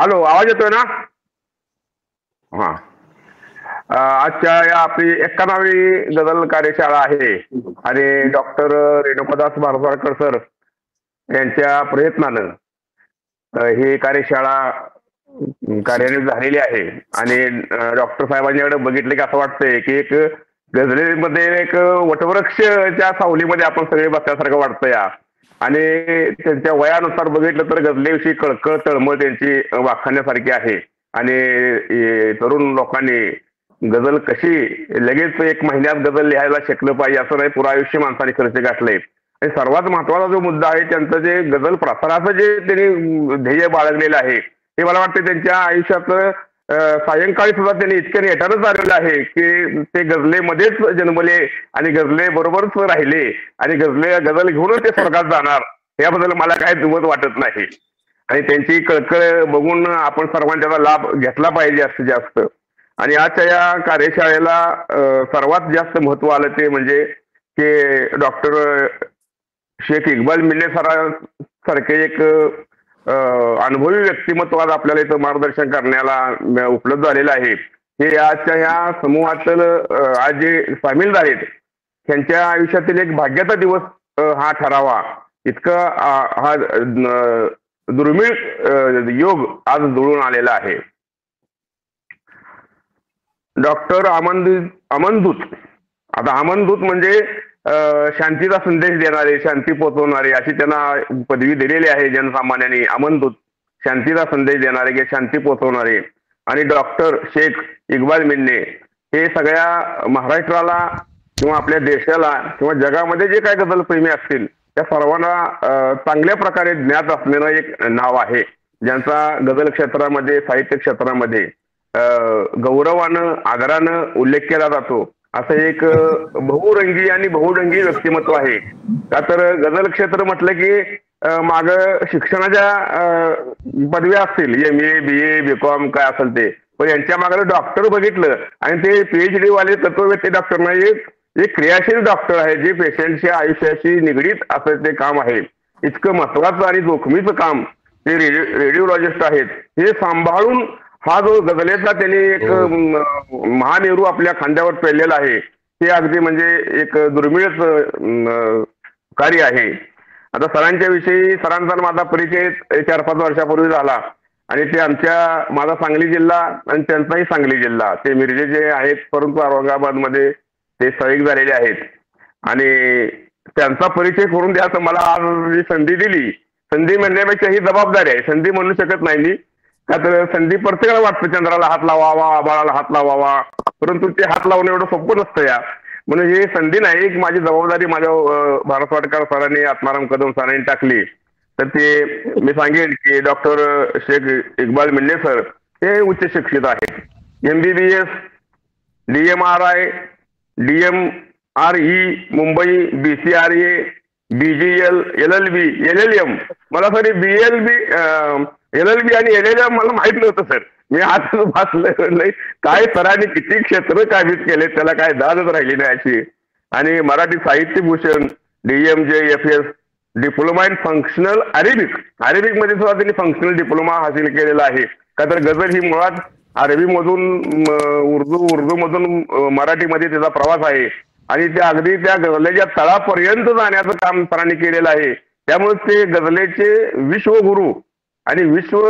Hello, आवाज येतोय ना? हा. आजच्या या आपली 91वी गझल कार्यशाळा आहे आणि डॉक्टर रेणुकादास भारद्वाजकर सर यांच्या प्रयत्नानं ही कार्यशाळा कार्यान्वित झालेली आहे. आणि डॉक्टर साहेबांच्याकडे बघितलं की असं वाटतंय की एक गझलेमध्ये एक वटवृक्षच्या सावलीमध्ये आपण सगळे बसल्यासारखं वाटतं या. आणि त्यांच्या वयानुसार बघितलं तर गझलेविषयी कळकळ तळमळ त्यांची वाखाणण्यासारखी आहे. आणि तरुण लोकांनी गझल कशी लगेच एक महिन्यात गझल लिहायला शिकलं पाहिजे असं नाही, पुरा आयुष्य माणसाने खर्च घातलंय. आणि सर्वात महत्वाचा जो मुद्दा आहे त्यांचं जे गझल प्रसाराचं जे त्यांनी ध्येय बाळगलेलं आहे ते मला वाटतं त्यांच्या आयुष्यात सायंकाळी सुद्धा त्यांनी इतकं नेटानच आलेलं आहे की ते गझलेमध्येच जन्मले आणि गझले बरोबरच राहिले आणि गझल घेऊनच ते स्वर्गात जाणार याबद्दल मला काय दुमत वाटत नाही. आणि त्यांची कळकळ बघून आपण सर्वांनी त्याचा लाभ घेतला पाहिजे जास्तीत जास्त. आणि आजच्या या कार्यशाळेला सर्वात जास्त महत्व आलं ते म्हणजे की डॉक्टर शेख इक्बाल मिल्ले सरांसारखे एक अनुभवी व्यक्तिमत्व आज आपल्याला इथं मार्गदर्शन करण्याला उपलब्ध झालेलं आहे. हे आजच्या ह्या समूहातील आज जे सामील झालेत त्यांच्या आयुष्यातील एक भाग्याचा दिवस हा ठरावा इतकं हा दुर्मिळ योग आज जुळून आलेला आहे. डॉक्टर अमनदूत. आता अमनदूत म्हणजे शांतीचा संदेश देणारे, शांती पोचवणारे अशी त्यांना पदवी दिलेली आहे जनसामान्यांनी. अमनदूत शांतीचा संदेश देणारे किंवा शांती पोचवणारे. आणि डॉक्टर शेख इक्बाल मिल्ले हे सगळ्या महाराष्ट्राला किंवा आपल्या देशाला किंवा जगामध्ये जे काही गझल प्रेमी असतील त्या सर्वांना चांगल्या प्रकारे ज्ञात असलेलं एक नाव आहे, ज्यांचा गझल क्षेत्रामध्ये साहित्य क्षेत्रामध्ये गौरवानं आदरानं उल्लेख केला जातो. असं एक बहुरंगी आणि बहुढंगी व्यक्तिमत्व आहे. का तर गझल क्षेत्र म्हटलं की माग शिक्षणाच्या पदव्या असतील, MA BA BCom काय असेल ते, पण यांच्या मागे डॉक्टर बघितलं आणि ते PhD वाले तत्ववेत्ते डॉक्टर नाही, एक क्रियाशील डॉक्टर आहे जे पेशंटच्या आयुष्याशी निगडीत असं ते काम आहे. इतकं महत्वाचं आणि जोखमीचं काम ते रेडिओलॉजिस्ट आहेत. हे सांभाळून हा जो गझलेचा त्यांनी एक महामेरू आपल्या खांद्यावर पेललेला आहे ते अगदी म्हणजे एक दुर्मिळच कार्य आहे. आता सरांच्या विषयी सरांचा माझा परिचय 4-5 वर्षापूर्वी झाला आणि ते माझा सांगली जिल्हा आणि त्यांचाही सांगली जिल्हा, ते मिरजेचे आहेत परंतु औरंगाबादमध्ये ते स्थायिक झालेले आहेत. आणि त्यांचा परिचय करून द्यायचं मला आज जी संधी दिली, संधी म्हणण्यापेक्षा ही जबाबदारी आहे, संधी म्हणू शकत नाही मी. का तर संधी प्रत्येकाला वाटतं चंद्राला हात लावावा, आबाळाला हात लावावा, परंतु ते हात लावणं एवढं सोपं नसतं या. म्हणून ही संधी नाही, एक माझी जबाबदारी माझ्या भारद्वाजकर सरांनी, आत्माराम कदम सरांनी टाकली. तर ते मी सांगेन की डॉक्टर शेख इक्बाल मिल्ले सर हे उच्च शिक्षित आहेत. MBBS, DMRI, DMRE Mumbai, BCRA, BGL, LLB, LLM, मला सॉरी BLB, LLB आणि LLM मला माहित नव्हतं सर. मी आज वाचलं काय सरांनी किती क्षेत्र काबीज केले, त्याला काय दादच राहिली नाही अशी. आणि मराठी साहित्य Bhushan, DMJFS, diploma in functional Arabic, Arabic मध्ये सुद्धा त्यांनी फंक्शनल डिप्लोमा हासिल केलेला आहे. का तर गझल ही मुळात अरबी मधून उर्दू मधून मराठीमध्ये त्याचा प्रवास आहे आणि त्या अगदी त्या गझलेच्या तळापर्यंत जाण्याचं काम सरांनी केलेलं आहे. त्यामुळे ते गझलेचे विश्वगुरु आणि विश्व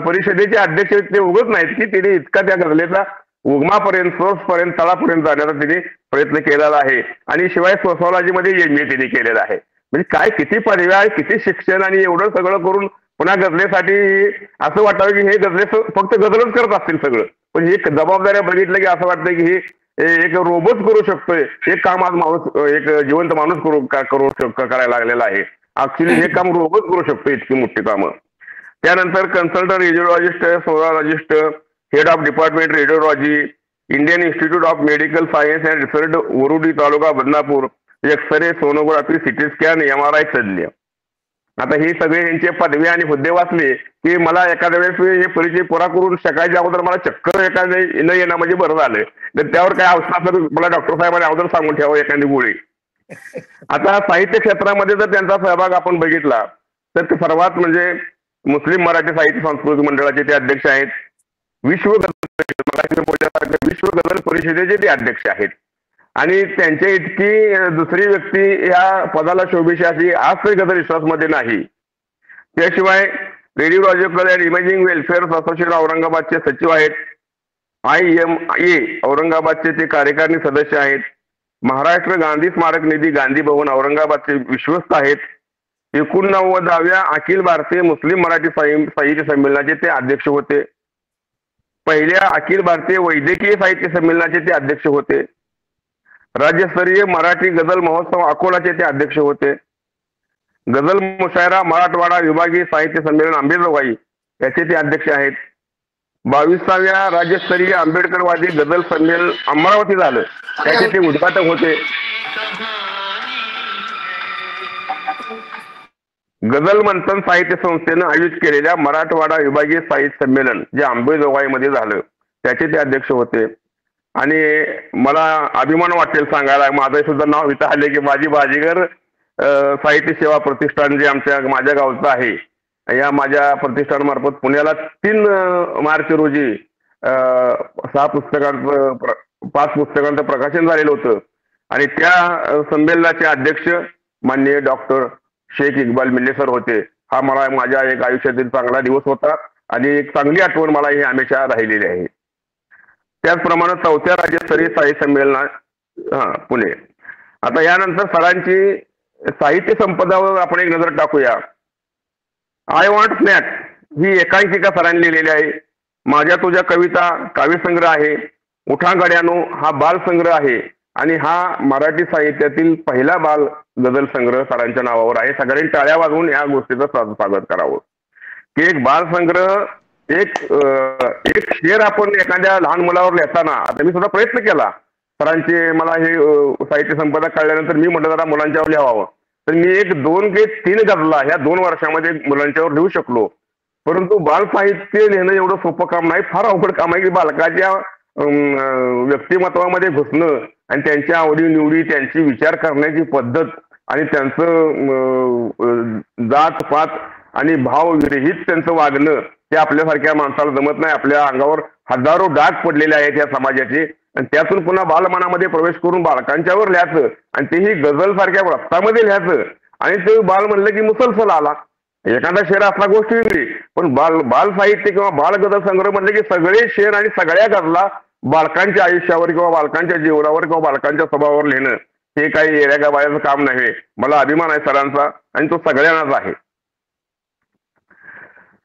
परिषदेचे अध्यक्ष ते उगत नाहीत की तिने इतका त्या गझलेचा उगमापर्यंत, सोर्स पर्यंत, तळापर्यंत जाण्याचा तिने प्रयत्न केलेला आहे. आणि शिवाय सोशॉलॉजीमध्ये MA तिने केलेला आहे. म्हणजे काय किती पदव्या, किती शिक्षण आणि एवढं सगळं करून पुन्हा गझलेसाठी असं वाटावं की हे गझले फक्त गझलच करत असतील सगळं, पण ही जबाबदाऱ्या बघितलं की असं वाटतं की हे एक रोबोच करू शकतोय. हे काम आज माणूस, एक जिवंत माणूस करायला लागलेला आहे. ऍक्च्युली हे काम रोबोच करू शकतो, इतकी मोठी कामं. त्यानंतर consultant radiologist, sonologist, head of department radiology, Indian Institute of Medical Science and Research, Varudi taluka Badnapur, x ray, sonography, CT scan, MRI तज्ञ. आता हे सगळे यांचे पदवी आणि हुद्दे वाचले की मला एखाद्या वेळेस हे परिचय पुरा करून शकायच्या अगोदर मला चक्कर एखाद्या न येणं म्हणजे बरं झालं. तर त्यावर काय अवस्था तर मला डॉक्टर साहेबांनी अगोदर सांगून ठेवावं एखादी गोळी. आता साहित्य क्षेत्रामध्ये जर त्यांचा सहभाग आपण बघितला तर ते सर्वात म्हणजे मुस्लिम मराठी साहित्य सांस्कृतिक मंडळाचे ते अध्यक्ष आहेत. विश्व गझल परिषदेचे ते अध्यक्ष आहेत. आणि त्यांच्या इतकी दुसरी व्यक्ती या पदाला शोभेशी अशी आज तरी गझल विश्वासमध्ये नाही. त्याशिवाय रेडिओलॉजिकल अँड इमेजिंग वेलफेअर असोसिएशन औरंगाबादचे सचिव आहेत. IMA औरंगाबादचे ते कार्यकारिणी सदस्य आहेत. महाराष्ट्र गांधी स्मारक निधी गांधी भवन औरंगाबादचे विश्वस्त आहेत. 89व्या अखिल भारतीय मुस्लिम मराठी साहित्य संमेलनाचे ते अध्यक्ष होते. पहिल्या अखिल भारतीय वैद्यकीय साहित्य संमेलनाचे ते अध्यक्ष होते. राज्यस्तरीय मराठी गझल महोत्सव अकोलाचे ते अध्यक्ष होते. गझल मुशायरा मराठवाडा विभागीय साहित्य संमेलन अंबेजोगाई याचे ते अध्यक्ष आहेत. 22व्या राज्यस्तरीय आंबेडकरवादी गझल संमेलन अमरावती झालं त्याचे ते उद्घाटक होते. गझल मंथन साहित्य संस्थेनं आयोजित केलेल्या मराठवाडा विभागीय साहित्य संमेलन जे अंबेजोगाईमध्ये झालं त्याचे ते अध्यक्ष होते. आणि मला अभिमान वाटेल सांगायला, माझं सुद्धा नाव इथं आले की माझी बाजीगर साहित्य सेवा प्रतिष्ठान जे माझ्या गावचं आहे, या माझ्या प्रतिष्ठानामार्फत पुण्याला 3 मार्च रोजी 5 पुस्तकांचं प्रकाशन झालेलं होतं. आणि त्या संमेलनाचे अध्यक्ष माननीय डॉक्टर शेख इक्बाल मिल्ले सर होते. हा मला माझ्या एक आयुष्यातील चांगला दिवस होता आणि एक चांगली आठवण मला ही हमेशा राहिलेली आहे. त्याचप्रमाणे 4थ्या राज्यस्तरीय साहित्य संमेलना पुणे. आता यानंतर सरांची साहित्य संपदावर आपण एक नजर टाकूया. आय वॉन्ट स्नॅक ही एकांकिका सरांनी लिहिलेली आहे. माझ्या तुझ्या कविता काव्यसंग्रह आहे. उठा गड्यानो हा बालसंग्रह आहे. आणि हा मराठी साहित्यातील पहिला बाल गझल संग्रह सरांच्या नावावर आहे. सगळ्यांनी टाळ्या वाजवून या गोष्टीचं स्वागत करावं की एक बालसंग्रह, एक शेर आपण एखाद्या लहान मुलावर लिहिताना, आता मी सुद्धा प्रयत्न केला सरांचे, मला हे साहित्य संपदा कळल्यानंतर मी म्हटलं जरा मुलांच्यावर लिहावं, तर मी 1, 2 की 3 गझला ह्या 2 वर्षामध्ये मुलांच्यावर लिहू शकलो. परंतु बाल साहित्य लिहिणं एवढं सोपं काम नाही, फार अवघड काम आहे की बालकाच्या व्यक्तिमत्वामध्ये घुसणं आणि त्यांच्या आवडीनिवडी, त्यांची विचार करण्याची पद्धत आणि त्यांचं जात पात आणि भाव विरहित त्यांचं वागणं ते आपल्यासारख्या माणसाला जमत नाही. आपल्या अंगावर हजारो डाग पडलेले आहेत या समाजाचे आणि त्यातून पुन्हा बालमनामध्ये प्रवेश करून बालकांच्यावर लिहायचं आणि तेही गझल सारख्या रक्तामध्ये लिहायचं. आणि ते बाल म्हणलं की मुसलसल आला, एखादा शेर असला गोष्ट वेगळी, पण बाल साहित्य किंवा बाल गझल संग्रह म्हणले की सगळे शेर आणि सगळ्या गझला बालकांच्या आयुष्यावर किंवा बालकांच्या जीवनावर किंवा बालकांच्या स्वभावावर लिहिणं हे काही येऱ्या गावाचं काम नव्हे. मला अभिमान आहे सरांचा आणि तो सगळ्यांनाच आहे.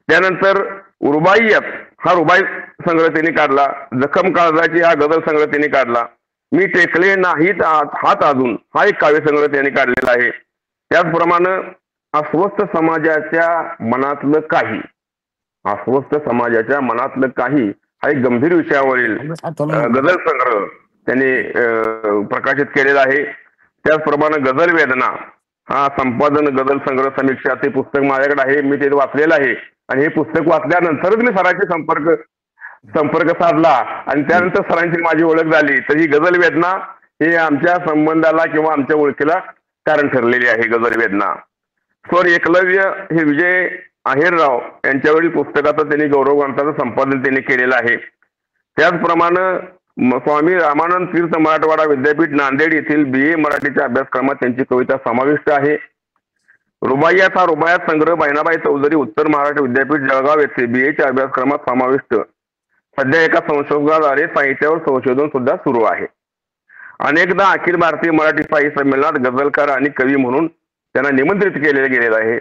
त्यानंतर रुबाईयत हा रुबाई संग्रह त्यांनी काढला. जखम काळजाची हा गझल संग्रह त्यांनी काढला. मी टेकले नाहीत हात अजून हा एक काव्य संग्रह त्यांनी काढलेला आहे. त्याचप्रमाणे अस्वस्थ समाजाच्या मनातलं काही, अस्वस्थ समाजाच्या मनातलं काही हा एक गंभीर विषयावरील गझल संग्रह त्यांनी प्रकाशित केलेला आहे. त्याचप्रमाणे गझल वेदना हा संपादन गझल संग्रह समीक्षा ते पुस्तक माझ्याकडे आहे, मी ते वाचलेलं आहे. आणि हे पुस्तक वाचल्यानंतरच मी सरांशी संपर्क साधला आणि त्यानंतर सरांची माझी ओळख झाली. तर ही गझल वेदना हे आमच्या संबंधाला किंवा आमच्या ओळखीला कारण ठरलेली आहे. गझल वेदना स्वर एकलव्य हे विजय आहेरराव यांच्यावरील पुस्तकाचं त्यांनी गौरव ग्रंथाचं संपादन त्यांनी केलेलं आहे. त्याचप्रमाणे स्वामी रामानंद तीर्थ मराठवाडा विद्यापीठ नांदेड येथील BA मराठीच्या अभ्यासक्रमात त्यांची कविता समाविष्ट आहे. रुबाईयात हा रुबायात संग्रह बहिणाबाई चौधरी उत्तर महाराष्ट्र विद्यापीठ जळगाव येथे BAच्या अभ्यासक्रमात समाविष्ट. सध्या एका संशोधकाद्वारे साहित्यावर संशोधन सुद्धा सुरू आहे. अनेकदा अखिल भारतीय मराठी साहित्य संमेलनात गझलकार आणि कवी म्हणून त्यांना निमंत्रित केले गेलेलं आहे.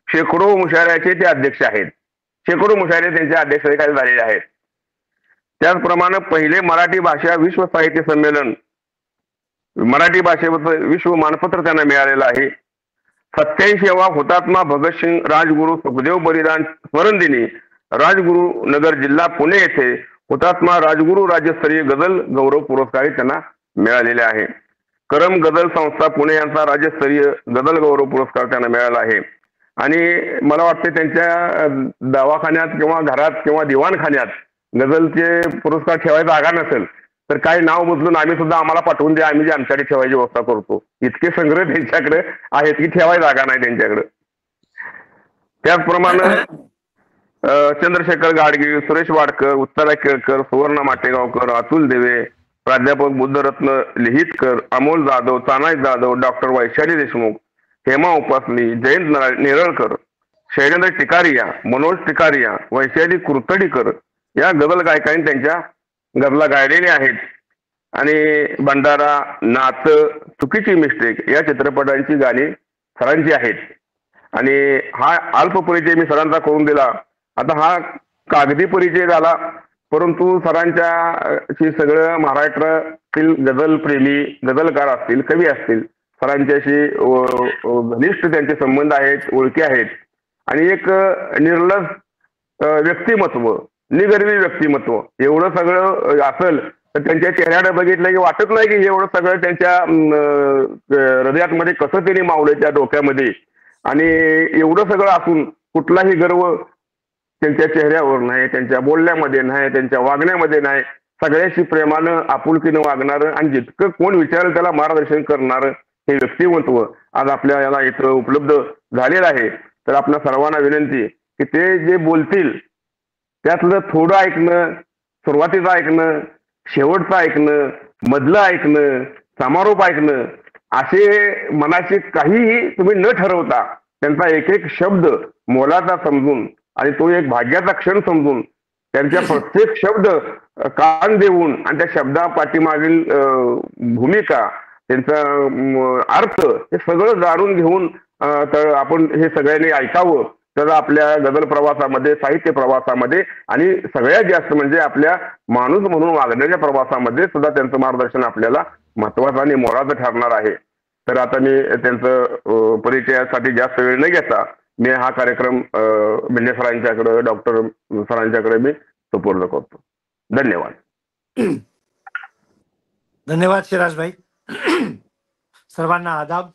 शेकडो मुशायऱ्याचे ते अध्यक्ष आहेत. शेकडो मुशायरे त्यांच्या अध्यक्षतेखाली झालेले आहेत. त्याचप्रमाणे पहिले मराठी भाषा विश्व साहित्य संमेलन, मराठी भाषेबद्दल विश्व मानपत्र त्यांना मिळालेलं आहे. 87वा हुतात्मा भगतसिंग राजगुरू सुखदेव बलिदान स्मरणदिनी राजगुरू नगर जिल्हा पुणे येथे हुतात्मा राजगुरू राज्यस्तरीय गझल गौरव पुरस्कार त्यांना मिळालेले आहे. करम गझल संस्था पुणे यांचा राज्यस्तरीय गझल गौरव पुरस्कार त्यांना मिळाला आहे. आणि मला वाटते त्यांच्या दवाखान्यात किंवा घरात किंवा दिवाणखान्यात गझलचे पुरस्कार ठेवायचा जागा नसेल तर काही नाव बदलून आम्ही सुद्धा आम्हाला पाठवून द्या, आम्ही आमच्याकडे ठेवायची व्यवस्था करतो. इतके संग्रह त्यांच्याकडे आहेत की ठेवायची जागा नाही त्यांच्याकडे. त्याचप्रमाणे चंद्रशेखर गाडगीळ, सुरेश वाडकर, उत्तरा केळकर, सुवर्ण माटेगावकर, अतुल देवे, प्राध्यापक बुद्धरत्न लिहितकर, अमोल जाधव, तानाजी जाधव, डॉक्टर वैशाली देशमुख, हेमा उपासनी, जयंत नेरळकर, शैलेंद्र टिकारिया, मनोज टिकारिया, वैशाली कुर्तडीकर या गझल गायकांनी त्यांच्या गझला गायलेल्या आहेत. आणि भंडारा, नात, चुकीची मिस्टेक या चित्रपटांची गाणी सरांची आहेत. आणि हा अल्प परिचय मी सरांचा करून दिला. आता हा कागदी परिचय झाला, परंतु सरांच्या सगळं महाराष्ट्रातील गझल प्रेमी, गझलकार असतील, कवी असतील, सरांच्याशी घनिष्ठ त्यांचे संबंध आहेत, ओळखी आहेत. आणि एक निर्लज व्यक्तिमत्व, निगर्वी व्यक्तिमत्व एवढं सगळं असेल तर त्यांच्या चेहऱ्याकडे बघितलं की वाटत नाही की एवढं सगळं त्यांच्या हृदयामध्ये कसं त्यांनी मावलं त्या डोक्यामध्ये. आणि एवढं सगळं असून कुठलाही गर्व त्यांच्या चेहऱ्यावर नाही, त्यांच्या बोलण्यामध्ये नाही, त्यांच्या वागण्यामध्ये नाही. सगळ्याशी प्रेमानं, आपुलकीनं वागणारं आणि जितकं कोण विचारेल त्याला मार्गदर्शन करणारं हे व्यक्तिमत्व आज आपल्या याला इथं उपलब्ध झालेलं आहे. तर आपल्या सर्वांना विनंती की ते जे बोलतील त्यातलं थोडं ऐकणं, सुरुवातीचं ऐकणं, शेवटचं ऐकणं, मधलं ऐकणं, समारोप ऐकणं, असे मनाशी काहीही तुम्ही न ठरवता त्यांचा एक एक शब्द मोलाचा समजून आणि तो एक भाग्याचा क्षण समजून त्यांच्या प्रत्येक शब्द कान देऊन आणि त्या शब्दा पाठीमागील भूमिका, त्यांचा अर्थ हे सगळं जाणून घेऊन तर आपण हे सगळ्यांनी ऐकावं. तर आपल्या गझल प्रवासामध्ये, साहित्य प्रवासामध्ये आणि सगळ्यात जास्त म्हणजे आपल्या माणूस म्हणून वागण्याच्या प्रवासामध्ये सुद्धा त्यांचं मार्गदर्शन आपल्याला महत्वाचं आणि मोलाचं ठरणार आहे. तर आता मी त्यांचं परिचयासाठी जास्त वेळ न घेता मी हा कार्यक्रम भिल्ले सरांच्याकडे, डॉक्टर सरांच्याकडे मी सुपूर्द करतो. धन्यवाद. धन्यवाद शिराजभाई. सर्वांना आदाब.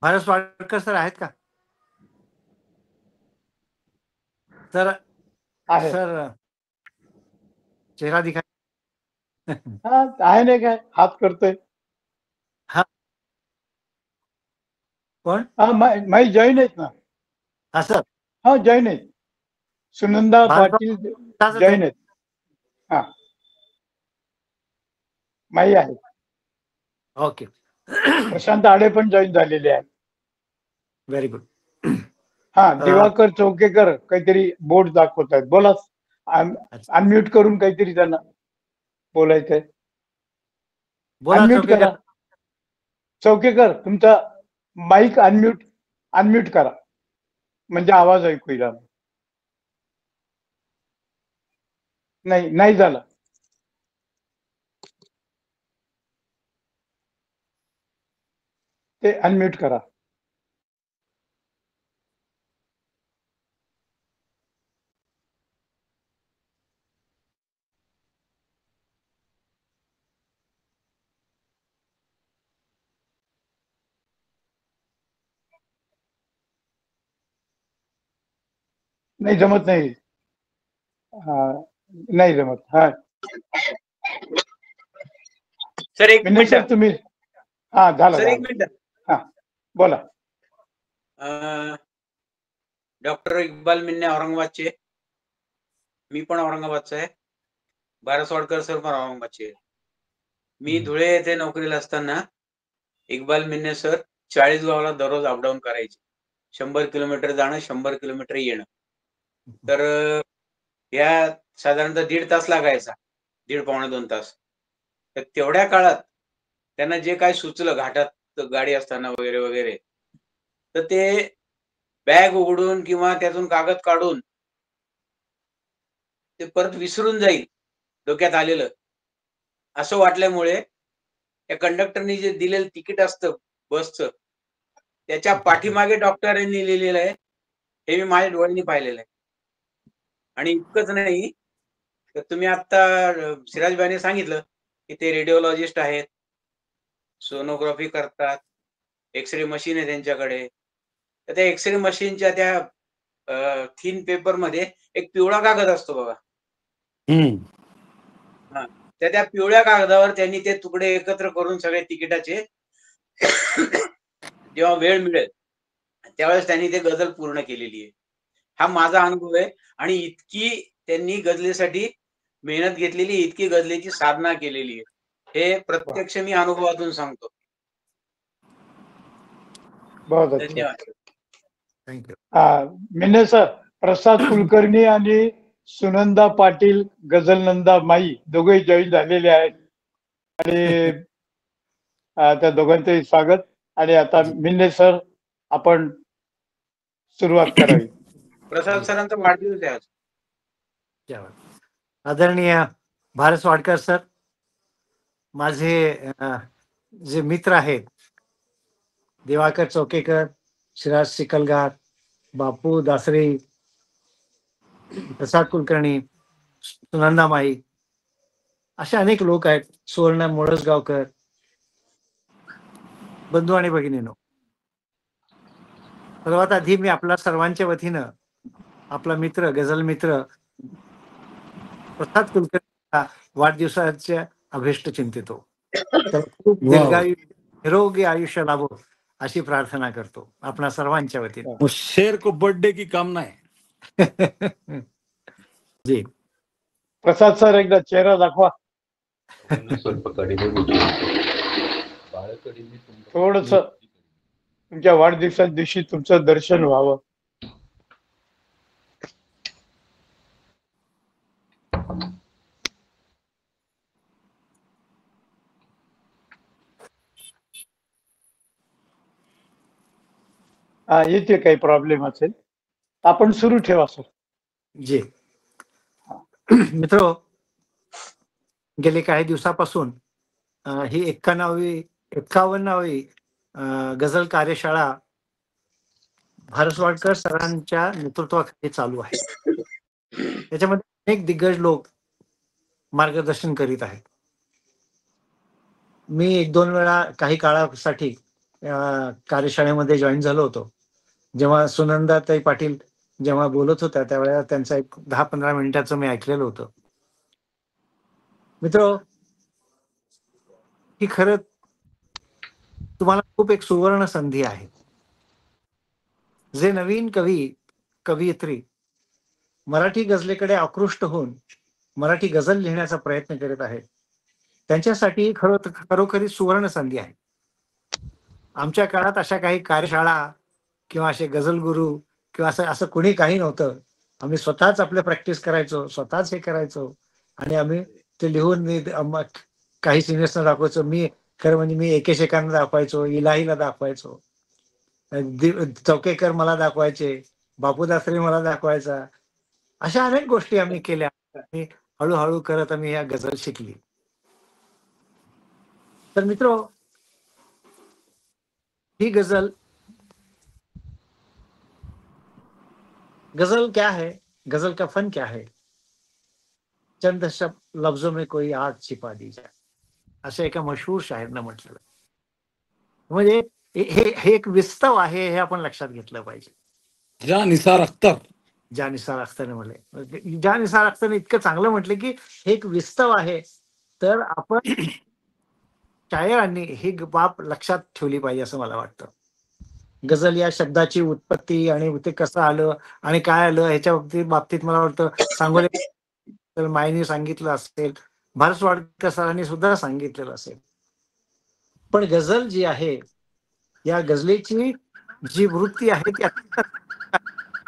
भारत वाडकर सर आहेत का? सर सर चेहरा दिखा. आहे नाही काय हात करतोय. हा कोण? माई जैन आहेत ना. हा सर. हा जैन आहेत. सुनंदा पाटील जैन आहेत. हा माई आहे. ओके. प्रशांत आडे पण जॉईन झालेले आहेत. Very good. हा दिवाकर चौकेकर काहीतरी बोर्ड दाखवत आहेत. बोला. अनम्यूट करून काहीतरी त्यांना बोलायचंय. अनम्यूट करा. चौकेकर तुमचा माईक अनम्यूट करा म्हणजे आवाज ऐकू येईल. नाही झालं. ते अनम्यूट करा. नाही जमत नाही. नाही जमत. हा सर एक मिनिट. सर तुम्ही झालं. सर एक मिनिट. बोला. डॉक्टर इक्बाल मिन्ने औरंगाबादचे. मी पण औरंगाबादचा आहे. भारत वाडकर सर पण औरंगाबादचे. मी धुळे येथे नोकरीला असताना इक्बाल मिन्ने सर 40 गावाला दररोज अपडाऊन करायचे. 100 किलोमीटर जाणं, 100 किलोमीटर येणं. तर या साधारणतः 1.5 तास लागायचा. 1.5-2 तास. तर तेवढ्या काळात त्यांना जे काय सुचलं घाटात गाडी असताना वगैरे वगैरे, तर ते बॅग उघडून किंवा त्यातून कागद काढून ते परत विसरून जाईल डोक्यात आलेलं असं वाटल्यामुळे त्या कंडक्टरनी जे दिलेलं तिकीट असतं बसचं, त्याच्या पाठीमागे डॉक्टरांनी लिहिलेलं आहे. हे मी माझ्या डोळ्यांनी पाहिलेलं आहे. आणि इतकंच नाही तर तुम्ही आता सिराजभाईने सांगितलं की ते रेडिओलॉजिस्ट आहेत, सोनोग्राफी करतात, एक्सरे मशीन आहे त्यांच्याकडे. तर त्या एक्सरे मशीनच्या त्या थिन पेपर मध्ये एक पिवळा कागद असतो बघा. त्या पिवळ्या कागदावर त्यांनी ते तुकडे एकत्र करून सगळे तिकिटाचे जेव्हा वेळ मिळेल त्यावेळेस त्यांनी ते गझल पूर्ण केलेली आहे. हा माझा अनुभव आहे आणि इतकी त्यांनी गझलेसाठी मेहनत घेतलेली, इतकी गझलेची साधना केलेली आहे. हे प्रत्यक्ष मी अनुभवातून सांगतो. बहुत अच्छा. धन्यवाद. थँक्यू. मिने सर, प्रसाद कुलकर्णी आणि सुनंदा पाटील गझलनंदा माई दोघेही जॉईन झालेले आहेत आणि त्या दोघांचंही स्वागत. आणि आता मिने सर, आपण सुरुवात करावी. प्रसाद सरांचा वाढदिवस आहे आज. त्यावर. आदरणीय भारत स्वाडकर सर, माझे जे मित्र आहेत, दिवाकर चौकेकर, शिराज सिकलगार, बापू दासरे, प्रसाद कुलकर्णी, सुनंदा माई, असे अनेक लोक आहेत, सुवर्ण मोळसगावकर, बंधू आणि भगिनीनो, सर्वात आधी मी आपल्या सर्वांच्या वतीनं आपला मित्र, गझल मित्र प्रसाद कुलकर्णीच्या वाढदिवसाच्या अभिष्ट चिंतितो. तर खूप दीर्घायु, निरोगी आयुष्य लाभो अशी प्रार्थना करतो आपल्या सर्वांच्या वतीनं. शेर को बर्थडे की कामना है. जी. प्रसाद सर, एकदा चेहरा दाखवा. थोडस तुमच्या वाढदिवसा दिवशी तुमचं दर्शन व्हावं. येते काही प्रॉब्लेम असेल आपण सुरू ठेवा सर. जी. मित्र, गेले काही दिवसापासून ही 51वी गझल कार्यशाळा भारत स्वाडकर सरांच्या नेतृत्वाखाली चालू आहे. त्याच्यामध्ये अनेक दिग्गज लोक मार्गदर्शन करीत आहेत. मी 1-2 वेळा काही काळासाठी कार्यशाळेमध्ये जॉईन झालो होतो. जेव्हा सुनंदाताई पाटील जेव्हा बोलत होत्या त्यावेळेला त्यांचा एक 10-15 मिनिटाचं मी ऐकलेलं होतं. मित्र, ही खरं तुम्हाला खूप एक सुवर्ण संधी आहे. जे नवीन कवी, कवयित्री मराठी गझलेकडे आकृष्ट होऊन मराठी गझल लिहिण्याचा प्रयत्न करत आहेत, त्यांच्यासाठी खरोखरी सुवर्ण संधी आहे. आमच्या काळात अशा काही कार्यशाळा किंवा असे गझल गुरु किंवा असं कोणी काही नव्हतं. आम्ही स्वतःच आपलं प्रॅक्टिस करायचो, स्वतःच हे करायचो आणि आम्ही ते लिहून काही सिनियर्सना दाखवायचो. मी खरं म्हणजे मी एकेशेकांना दाखवायचो, इलाहीला दाखवायचो, चौकेकर मला दाखवायचे, बापू दासरे मला दाखवायचा. अशा अनेक गोष्टी आम्ही केल्या आणि हळूहळू करत आम्ही या गझल शिकली. तर मित्रो, ही गजल क्या है, गजल का फन क्या है, चंद शब्द लफ्जों में कोई आग छिपा दी जाए, असं एका मशहूर शाहीरनं म्हटलेलं. म्हणजे हे एक विस्तव आहे, हे आपण लक्षात घेतलं पाहिजे. जा निसार अख्तर, ज्या निसार अख्तरने म्हटले, ज्या निसार अख्तरने इतकं चांगलं म्हटलं की हे एक विस्तव आहे. तर आपण शायरांनी ही बाब लक्षात ठेवली पाहिजे असं मला वाटतं. गझल या शब्दाची उत्पत्ती आणि ते कसं आलं आणि काय आलं ह्याच्या बाबतीत मला वाटतं सांगोले तर मायनी सांगितलं असेल, भारत स्वाडकर सरांनी सुद्धा सांगितलेलं असेल. पण गझल जी आहे, या गझलेची जी वृत्ती आहे ती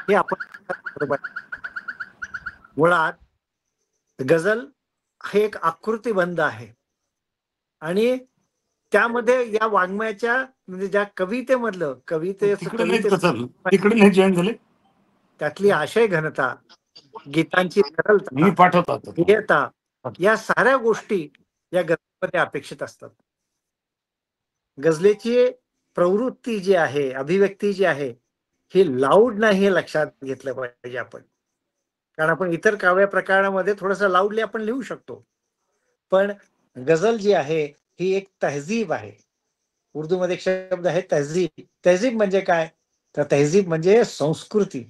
हे आपण मुळात गझल हे एक आकृतीबंध आहे आणि त्यामध्ये या वाङ्मयाच्या म्हणजे ज्या कवितेमधलं तिकडे नाही जॉईन झाले, त्यातली आशय घनता, गीतांची मी सरलता, या साऱ्या गोष्टी या गझलेमध्ये अपेक्षित असतात. गझलेची प्रवृत्ती जी आहे, अभिव्यक्ती जी आहे, ही लाऊड नाही हे लक्षात घेतलं पाहिजे आपण. कारण आपण इतर काव्य प्रकारामध्ये थोडंसं लाऊडली आपण लिहू शकतो, पण गझल जी आहे ही एक तहजीब आहे. उर्दू मध्ये एक शब्द आहे तहजीब. तहजीब म्हणजे काय? तर तहजीब म्हणजे संस्कृती.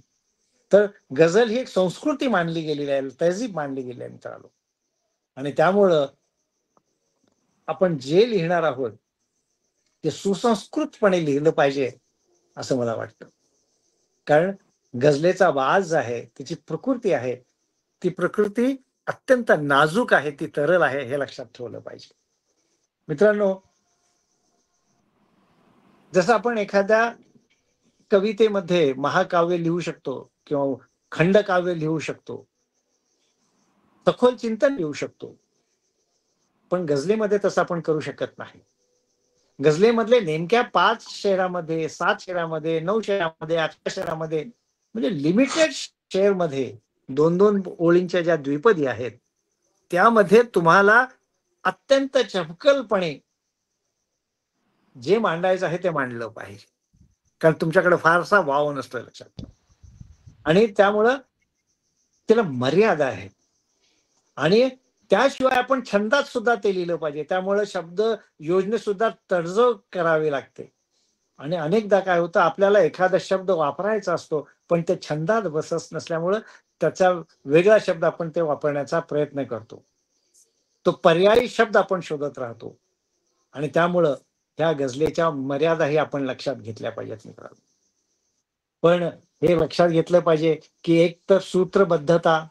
तर गझल ही एक संस्कृती मानली गेलेली आहे, तहजीब मानली गेली आहे मित्रांनो. आणि त्यामुळं आपण जे लिहिणार आहोत ते सुसंस्कृतपणे लिहिलं पाहिजे असं मला वाटतं. कारण गझलेचा आवाज आहे, तिची प्रकृती आहे, ती प्रकृती अत्यंत नाजूक आहे, ती तरल आहे, हे लक्षात ठेवलं पाहिजे. मित्रांनो, जसं आपण एखाद्या कवितेमध्ये महाकाव्य लिहू शकतो किंवा खंडकाव्य लिहू शकतो, सखोल चिंतन लिहू शकतो, पण गझलेमध्ये तसं आपण करू शकत नाही. गझलेमधले नेमक्या 5 शेरामध्ये, 7 शेरामध्ये, 9 शेरामध्ये, 8 शेरामध्ये, म्हणजे लिमिटेड शेअरमध्ये 2-2 ओळींच्या ज्या द्विपदी आहेत, त्यामध्ये तुम्हाला अत्यंत चपकलपणे जे मांडायचं आहे ते मांडलं पाहिजे. कारण तुमच्याकडे फारसा वाव नसतो, लक्षात ठेवा. आणि त्यामुळं त्याला मर्यादा आहे. आणि त्याशिवाय आपण छंदात सुद्धा ते लिहिलं पाहिजे. त्यामुळे शब्द योजनेत सुद्धा तडजोड करावी लागते. आणि अनेकदा काय होतं, आपल्याला एखादा शब्द वापरायचा असतो, पण ते छंदात बसत नसल्यामुळं त्याचा वेगळा शब्द आपण ते वापरण्याचा प्रयत्न करतो. तो पर्यायी शब्द आपण शोधत राहतो. आणि त्यामुळं ह्या गझलेच्या मर्यादाही आपण लक्षात घेतल्या पाहिजेत मित्रांनो. पण हे लक्षात घेतलं पाहिजे की एक तर सूत्रबद्धता,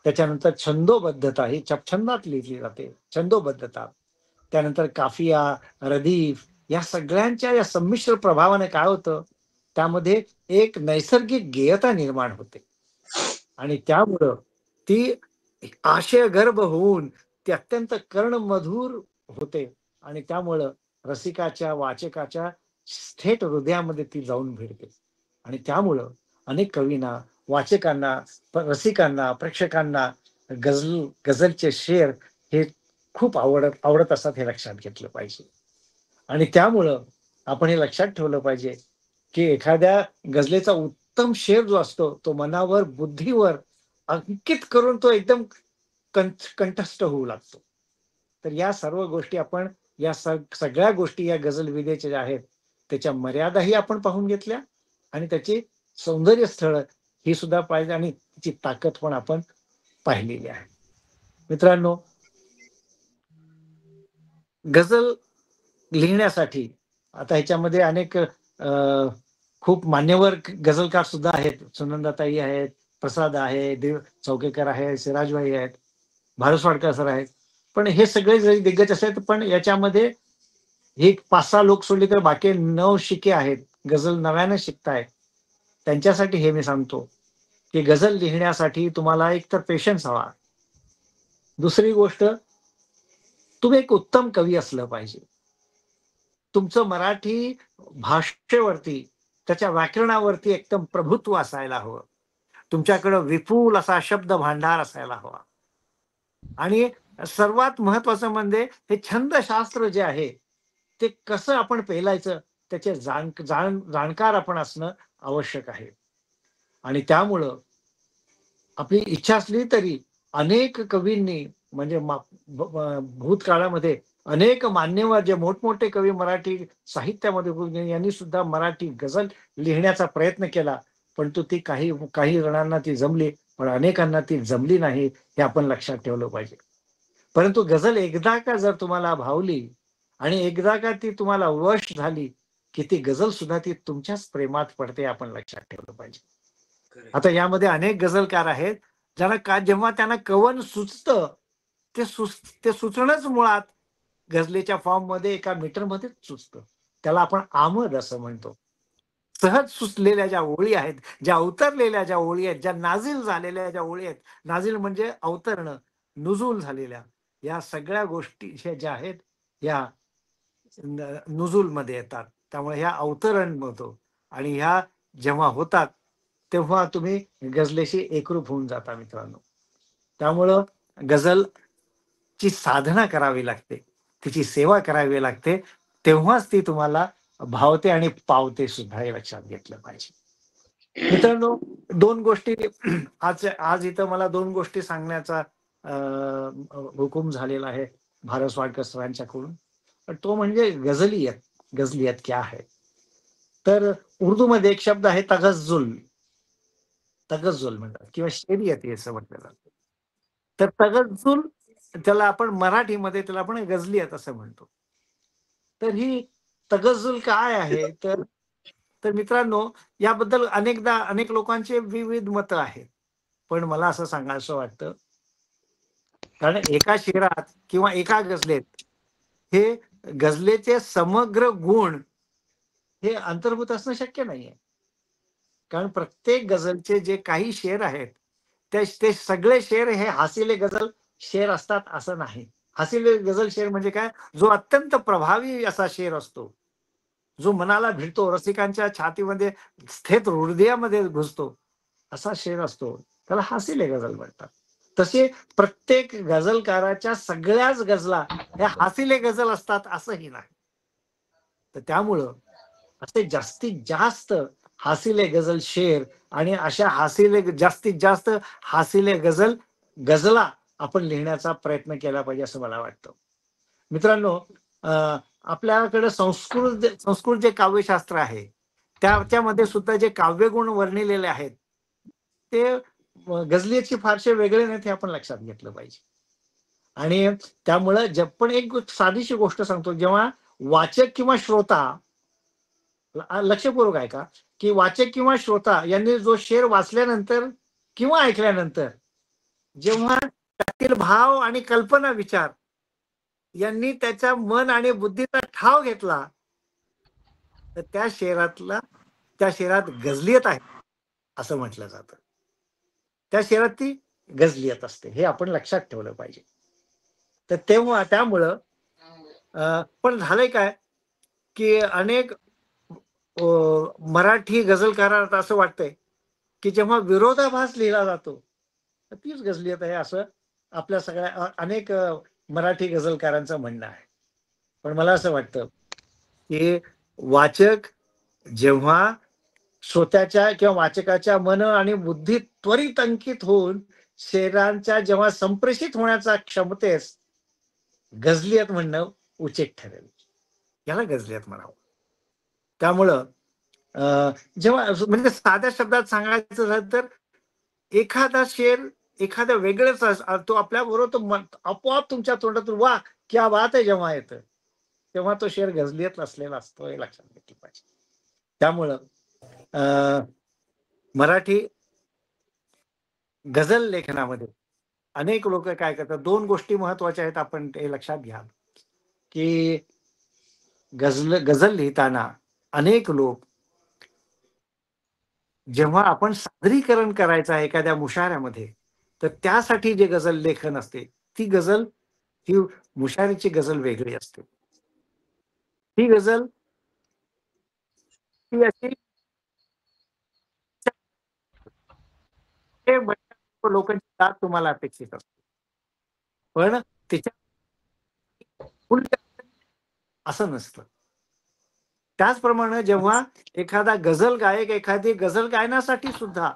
त्याच्यानंतर छंदोबद्धता, ही छंदात लिहिली जाते, छंदोबद्धता, त्यानंतर काफिया, रदीफ, या सगळ्यांच्या या संमिश्र प्रभावाने काय होतं, त्यामध्ये एक नैसर्गिक गेयता निर्माण होते. आणि त्यामुळं ती आशयगर्भ होऊन ती अत्यंत कर्णमधुर होते. आणि त्यामुळं रसिकाच्या, वाचकाच्या थेट हृदयामध्ये ती जाऊन भिडते. आणि त्यामुळं अनेक कवींना, वाचकांना, रसिकांना, प्रेक्षकांना गझलचे शेर हे खूप आवडत असतात, हे लक्षात घेतलं पाहिजे. आणि त्यामुळं आपण हे लक्षात ठेवलं पाहिजे की एखाद्या गझलेचा उत्तम शेर जो असतो, तो मनावर, बुद्धीवर अंकित करून तो एकदम कंठस्थ होऊ लागतो. तर या सर्व गोष्टी आपण, या सगळ्या गोष्टी या गझल विधेच्या ज्या आहेत, त्याच्या मर्यादाही आपण पाहून घेतल्या, आणि त्याची सौंदर्य स्थळ ही सुद्धा पाहिजे, आणि तिची ताकद पण आपण पाहिलेली आहे. मित्रांनो, गझल लिहिण्यासाठी आता ह्याच्यामध्ये अनेक खूप मान्यवर गझलकार सुद्धा आहेत. सुनंदाताई आहेत, प्रसाद आहे, देव चौकेकर आहे, सिराजबाई आहेत, भारसवाडकर सर आहेत. पण हे सगळे जरी दिग्गज असेल, पण याच्यामध्ये हे 5-6 लोक सोडले तर बाकी 9 शिके आहेत, गझल नव्याने शिकतायत. त्यांच्यासाठी हे मी सांगतो की गझल लिहिण्यासाठी तुम्हाला एक तर पेशन्स हवा. दुसरी गोष्ट, तुम्ही एक उत्तम कवी असलं पाहिजे. तुमचं मराठी भाषेवरती, त्याच्या व्याकरणावरती एकदम प्रभुत्व असायला हवं. तुमच्याकडं विपुल असा शब्द भांडार असायला हवा. आणि सर्वात महत्वाचं म्हणजे हे छंदशास्त्र जे आहे, ते कसं आपण पेलायचं, त्याचे जाणकार आपण असणं आवश्यक आहे. आणि त्यामुळं आपली इच्छा असली तरी अनेक कवींनी, म्हणजे भूतकाळामध्ये अनेक मान्यवर जे मोठमोठे कवी मराठी साहित्यामध्ये, यांनी सुद्धा मराठी गझल लिहिण्याचा प्रयत्न केला, परंतु ती काही जणांना ती जमली, पण अनेकांना ती जमली नाही, हे आपण लक्षात ठेवलं पाहिजे. परंतु गझल एकदा का जर तुम्हाला भावली आणि एकदा का ती तुम्हाला वश झाली, की ती गझल सुद्धा ती तुमच्याच प्रेमात पडते, आपण लक्षात ठेवलं पाहिजे. आता यामध्ये अनेक गझलकार आहेत, ज्यांना जेव्हा त्यांना कवन सुचतं, ते सुचणंच मुळात गझलेच्या फॉर्म मध्ये, एका मीटर मध्ये सुचतं. त्याला आपण आमद असं म्हणतो. सहज सुचलेल्या ज्या ओळी आहेत, ज्या अवतरलेल्या ज्या ओळी आहेत, ज्या नाझिल झालेल्या ज्या ओळी आहेत, नाझिल म्हणजे अवतरणं, नुजूल झालेल्या, या सगळ्या गोष्टी ज्या आहेत, या नुजूल मध्ये येतात. त्यामुळे ह्या अवतरण होतो, आणि ह्या जेव्हा होतात तेव्हा तुम्ही गझलेशी एकरूप होऊन जाता मित्रांनो. त्यामुळं गझलची साधना करावी लागते, तिची सेवा करावी लागते, तेव्हाच ती तुम्हाला भावते आणि पावते सुद्धा, हे लक्षात घेतलं पाहिजे. मित्रांनो, 2 गोष्टी आज इथं मला 2 गोष्टी सांगण्याचा हुकूम झालेला आहे भारसवाडकर सरांच्याकडून. तो म्हणजे गझलियत क्या है. तर उर्दूमध्ये एक शब्द आहे तगज्जुल म्हणतात, किंवा शेरियत असं म्हटलं जातं. तर तगज्जुल, त्याला आपण मराठीमध्ये त्याला आपण गझलियत असं म्हणतो. तर ही तगज्जुल काय आहे, तर तर मित्रांनो, याबद्दल अनेक लोकांचे विविध मतं आहेत. पण मला असं सांगायचं वाटतं, कारण एका शेरात किंवा एका गझलेत हे गझलेचे समग्र गुण हे अंतर्भूत असणं शक्य नाहीये. कारण प्रत्येक गझलचे जे काही शेर आहेत, ते सगळे शेर हे हासिले गझल शेर असतात असं नाही. हासिले गझल शेर म्हणजे काय? जो अत्यंत प्रभावी असा शेर असतो, जो मनाला भिडतो, रसिकांच्या छातीमध्ये थेट हृदयामध्ये घुसतो, असा शेर असतो. त्याला हासिले गझल म्हणतात. तसे प्रत्येक गझलकाराच्या सगळ्याच गझला ह्या हासिले गझल असतात असंही नाही. तर त्यामुळं असे जास्तीत जास्त हासिले गझल शेर आणि अशा जास्तीत जास्त हासिले गझला आपण लिहिण्याचा प्रयत्न केला पाहिजे असं मला वाटतं. मित्रांनो, आपल्याकडे संस्कृत जे काव्यशास्त्र आहे, त्यामध्ये सुद्धा जे काव्यगुण वर्णिलेले आहेत, ते गझलेचे फारसे वेगळे नाहीत हे आपण लक्षात घेतलं पाहिजे. आणि त्यामुळं पण एक साधीशी गोष्ट सांगतो, जेव्हा वाचक किंवा श्रोता, लक्षपूर्वक ऐका, की वाचक किंवा श्रोता यांनी जो शेर वाचल्यानंतर किंवा ऐकल्यानंतर जेव्हा त्यातील भाव आणि कल्पना विचार यांनी त्याच्या मन आणि बुद्धीचा ठाव घेतला, तर त्या शेरात गझलियत आहे असं म्हटलं जातं. त्या शेरात ती गझलियत असते, हे आपण लक्षात ठेवलं पाहिजे. तर त्यामुळं पण झालंय काय, की अनेक मराठी गझलकारांना असं वाटतंय की जेव्हा विरोधाभास लिहिला जातो तर तीच गझलियत आहे असं आपल्या सगळ्या अनेक मराठी गझलकारांचं म्हणणं आहे. पण मला असं वाटतं की वाचक जेव्हा श्रोत्याच्या किंवा वाचकाच्या मन आणि बुद्धी त्वरित अंकित होऊन शेरांच्या जेव्हा संप्रेषित होण्याचा क्षमतेस गझलियत म्हणणं उचित ठरेल, याला गझलियत म्हणावं. त्यामुळं जेव्हा म्हणजे साध्या शब्दात सांगायचं झालं तर एखादा शेर एखाद्या वेगळंच तो आपल्या बरोबर आपोआप तुमच्या तोंडातून वा क्या बात आहे जेव्हा येतं, तेव्हा तो शेर गझलियत असलेला असतो हे लक्षात घेतलं पाहिजे. त्यामुळं मराठी गझल लेखनामध्ये अनेक लोक काय करतात, दोन गोष्टी महत्वाच्या आहेत, आपण ते लक्षात घ्या, की गझल लिहिताना अनेक लोक जेव्हा आपण सादरीकरण करायचं आहे एखाद्या मुशाऱ्यामध्ये, तर त्यासाठी जे गझल लेखन असते ही मुशारीची गझल वेगळी असते. ही गझल ही अशी लोकांची दाद तुम्हाला अपेक्षित असते, पण त्याच्या असं नसतं. त्याचप्रमाणे जेव्हा एखादा गझल गायक एखादी गझल गायनासाठी सुद्धा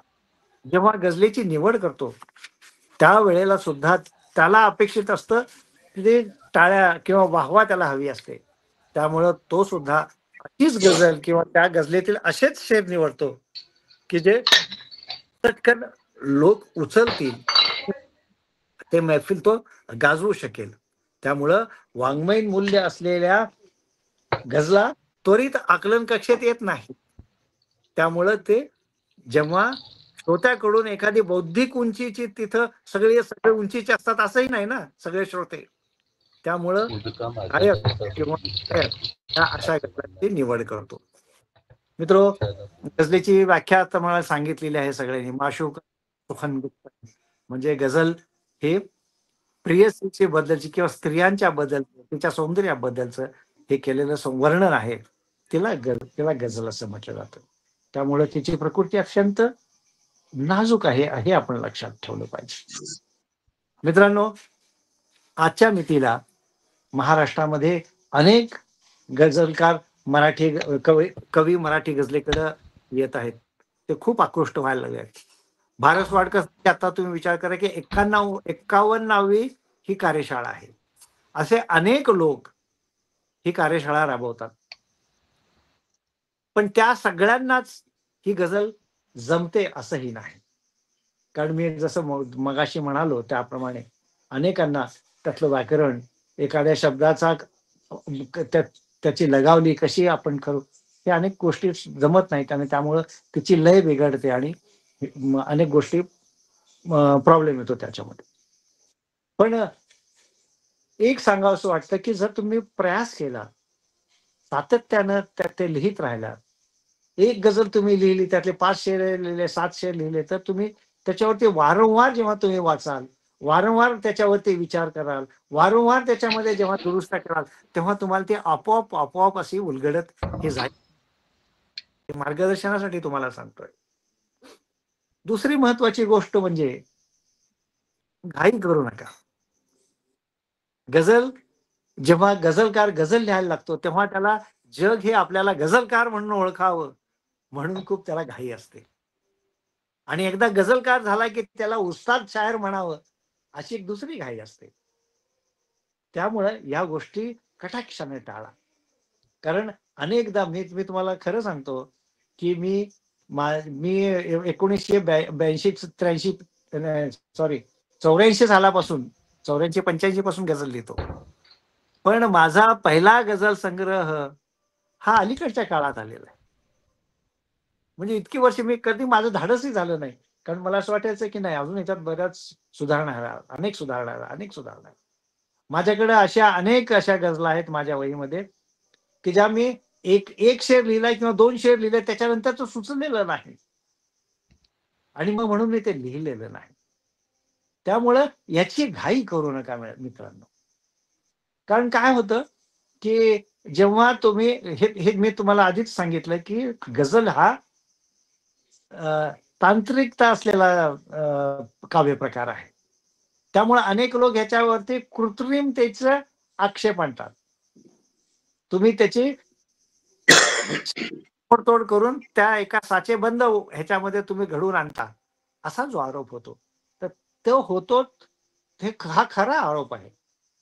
जेव्हा गझलेची निवड करतो, त्यावेळेला सुद्धा त्याला अपेक्षित असतं की टाळ्या किंवा वाहवा त्याला हवी असते. त्यामुळं तो सुद्धा अशीच गझल किंवा त्या गझलेतील असेच शेर निवडतो की जे पटकन लोक उचलतील, ते मैफिल तो गाजवू शकेल. त्यामुळं वाङ्मयीन मूल्य असलेल्या गझला त्वरित आकलन कक्षेत येत नाही. त्यामुळं ते जेव्हा श्रोत्याकडून एखादी बौद्धिक उंचीची, तिथं सगळे उंचीचे असतात असंही नाही ना सगळे श्रोते, त्यामुळं गायक किंवा अशा गझलांची निवड करतो. मित्रो, गझलेची व्याख्या आता मला सांगितलेली आहे सगळ्यांनी. माशूक म्हणजे गझल हे प्रियसीचे बद्दलची किंवा स्त्रियांच्या बद्दल तिच्या सौंदर्याबद्दलचं हे केलेलं वर्णन आहे, तिला गझल असं म्हटलं जातं. त्यामुळे तिची प्रकृती अत्यंत नाजूक आहे हे आपण लक्षात ठेवलं पाहिजे. मित्रांनो, आजच्या मितीला महाराष्ट्रामध्ये अनेक गझलकार कवी मराठी गझलेकडे येत आहेत. ते खूप आकृष्ट व्हायला लागले आहेत. भारत स्वाडकर आता तुम्ही विचार करा की 51वी ही कार्यशाळा आहे. असे अनेक लोक ही कार्यशाळा राबवतात, पण त्या सगळ्यांनाच ही गझल जमते असंही नाही. कारण मी जसं मगाशी म्हणालो त्याप्रमाणे अनेकांना त्यातलं व्याकरण, एखाद्या शब्दाचा त्याची लगावली कशी आपण करू, हे अनेक गोष्टी जमत नाहीत आणि त्यामुळं तिची लय बिघडते आणि अनेक गोष्टी प्रॉब्लेम येतो त्याच्यामध्ये. पण एक सांगावं असं वाटतं की जर तुम्ही प्रयास केला, सातत्यानं ते लिहित राहिला, एक गझल तुम्ही लिहिली, त्यातले 5 शेर लिहिले, 7 शेर लिहिले, तर तुम्ही त्याच्यावरती वारंवार जेव्हा तुम्ही वाचाल, वारंवार त्याच्यावरती विचार कराल, वारंवार त्याच्यामध्ये जेव्हा दुरुस्त कराल, तेव्हा तुम्हाला ते आपोआप आपोआप अशी उलगडत हे जाईल. मार्गदर्शनासाठी तुम्हाला सांगतोय. दुसरी महत्वाची गोष्ट म्हणजे घाई करू नका. गझल जेव्हा गझलकार गझल लिहायला लागतो तेव्हा त्याला जग हे आपल्याला गझलकार म्हणून ओळखावं म्हणून खूप त्याला घाई असते. आणि एकदा गझलकार झाला की त्याला उस्ताद शायर म्हणावं अशी एक दुसरी घाई असते. त्यामुळे या गोष्टी कटाक्षाने टाळा. कारण अनेकदा मी तुम्हाला खरं सांगतो की मी 84 सालापासून 84-85 पासून गझल लिहितो. पण माझा पहिला गझल संग्रह हा अलीकडच्या काळात आलेला आहे. म्हणजे इतकी वर्ष मी कधी माझं धाडसही झालं नाही. कारण मला असं वाटायचं की नाही, अजून याच्यात बऱ्याच सुधारणा, अनेक सुधारणा. माझ्याकडे अनेक अशा गझला आहेत माझ्या वहीमध्ये की ज्या मी एक शेर लिहिलाय किंवा 2 शेर लिहिले त्याच्यानंतरच सुचलेलं नाही. आणि मग म्हणून मी ते लिहिलेलं नाही. त्यामुळं याची घाई करू नका मित्रांनो. कारण काय होतं की जेव्हा तुम्ही हे मी तुम्हाला आधीच सांगितलं की गझल हा तांत्रिकता असलेला काव्य प्रकार आहे. त्यामुळे अनेक लोक ह्याच्यावरती कृत्रिमतेचं आक्षेप आणतात. तुम्ही त्याची तोड करून त्या एका साचेबंद ह्याच्यामध्ये तुम्ही घडवून आणता असा जो आरोप होतो, तर तो होतो हा खरा आरोप आहे.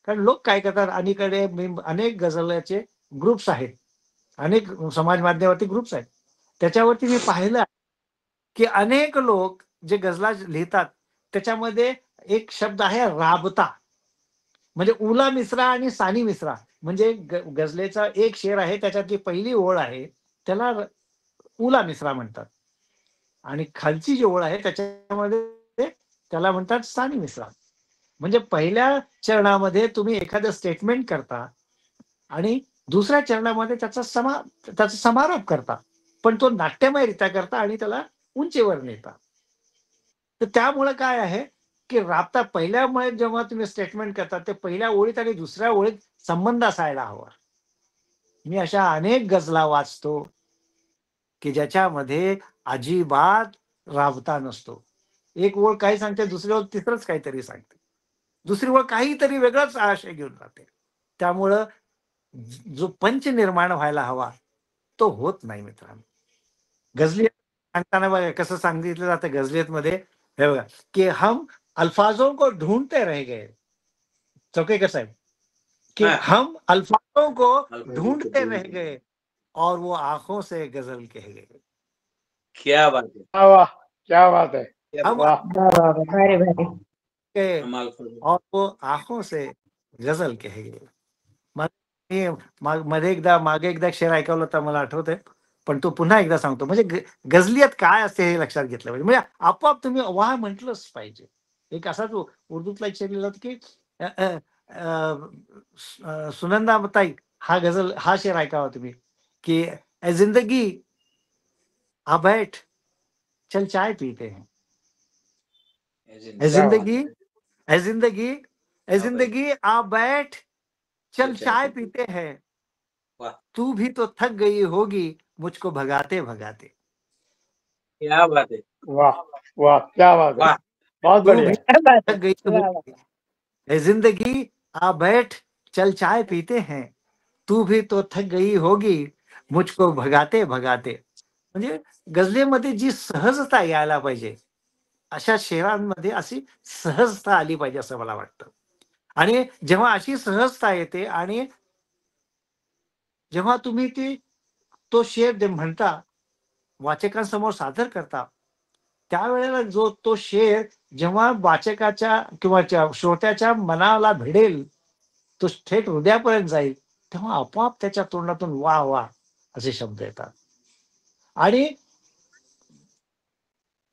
कारण लोक काय करतात, अलीकडे अनेक गझलाचे ग्रुप्स आहेत, अनेक समाज माध्यमावरती ग्रुप्स आहेत, त्याच्यावरती मी पाहिलं की अनेक लोक जे गझला लिहितात त्याच्यामध्ये एक शब्द आहे राबता. म्हणजे उला मिसरा आणि सानी मिसरा, म्हणजे गझलेचा एक शेर आहे त्याच्यातली पहिली ओळ आहे त्याला उला मिसरा म्हणतात आणि खालची जी ओळ आहे त्याच्यामध्ये त्याला म्हणतात सानी मिसरा. म्हणजे पहिल्या चरणामध्ये तुम्ही एखादं स्टेटमेंट करता आणि दुसऱ्या चरणामध्ये त्याचा समारोप करता, पण तो नाट्यमयरित्या करता आणि त्याला उंचीवर नेता. तर त्यामुळे काय आहे की राबता पहिल्यामुळे जेव्हा तुम्ही स्टेटमेंट करता ते पहिल्या ओळीत आणि दुसऱ्या ओळीत संबंध असायला हवा. मी अशा अनेक गझला वाचतो की ज्याच्यामध्ये अजिबात राबता नसतो. एक ओळ काही सांगते, दुसरी ओळ तिसरंच काहीतरी सांगते, दुसरी ओळ काहीतरी वेगळाच आशय घेऊन जाते. त्यामुळं जो पंच निर्माण व्हायला हवा तो होत नाही मित्रांनो. गझलियत सांगताना बघा कसं सांगितलं जातं गझलियत मध्ये, हे बघा की हम अल्फाजों को ढूंढते रह गए, चौकेकर साहेब, कि हाँ। हम अल्फाजों को अल्फाजों को ढूंढते रह ढूंढते गए और वो आंखों से गजल कह गए. क्या बात है, वाह वाह, क्या बात है. क्या हम वाह. वा वा वा, भारी भारी. के हम अल्फाजों और वो आंखों से गजल कह गए. मागे एकदा शेर ऐकवलं होता मला आठवतंय, पण तो पुन्हा एकदा सांगतो. म्हणजे गझलियत काय असते हे लक्षात घेतलं पाहिजे. म्हणजे आपोआप तुम्ही वाह म्हटलंच पाहिजे. एक असाच उर्दूतला एक शेर लिहिला होता की सुनंदा ताई, हा शेर ऐकावा तुम्ही की ए जिंदगी आ बैठ चल चाय पीते हैं, ए जिंदगी ए जिंदगी ए जिंदगी आ बैठ चल चाय पीते हैं, वाह, तू भी तो थक गई होगी मुझको भगाते भगाते. क्या बात है, वाह वाह, क्या बात है. वाह. बहुत तू बढ़िया. भी क्या बात थक है. गई वा वा. होगी, ए जिंदगी आ बैठ चल चाय पीते हैं, तू भी तो थक गई होगी मुझको भगाते भगाते. म्हणजे गझलेमध्ये जी सहजता यायला पाहिजे अशा शेरांमध्ये अशी सहजता आली पाहिजे असं मला वाटतं. आणि जेव्हा अशी सहजता येते आणि जेव्हा तुम्ही तो शेर म्हणता, वाचकांसमोर सादर करता, त्यावेळेला तो शेर जेव्हा वाचकाच्या किंवा श्रोत्याच्या मनाला भिडेल, तो थेट हृदयापर्यंत जाईल, तेव्हा आपोआप त्याच्या तोंडातून वा वा असे शब्द येतात. आणि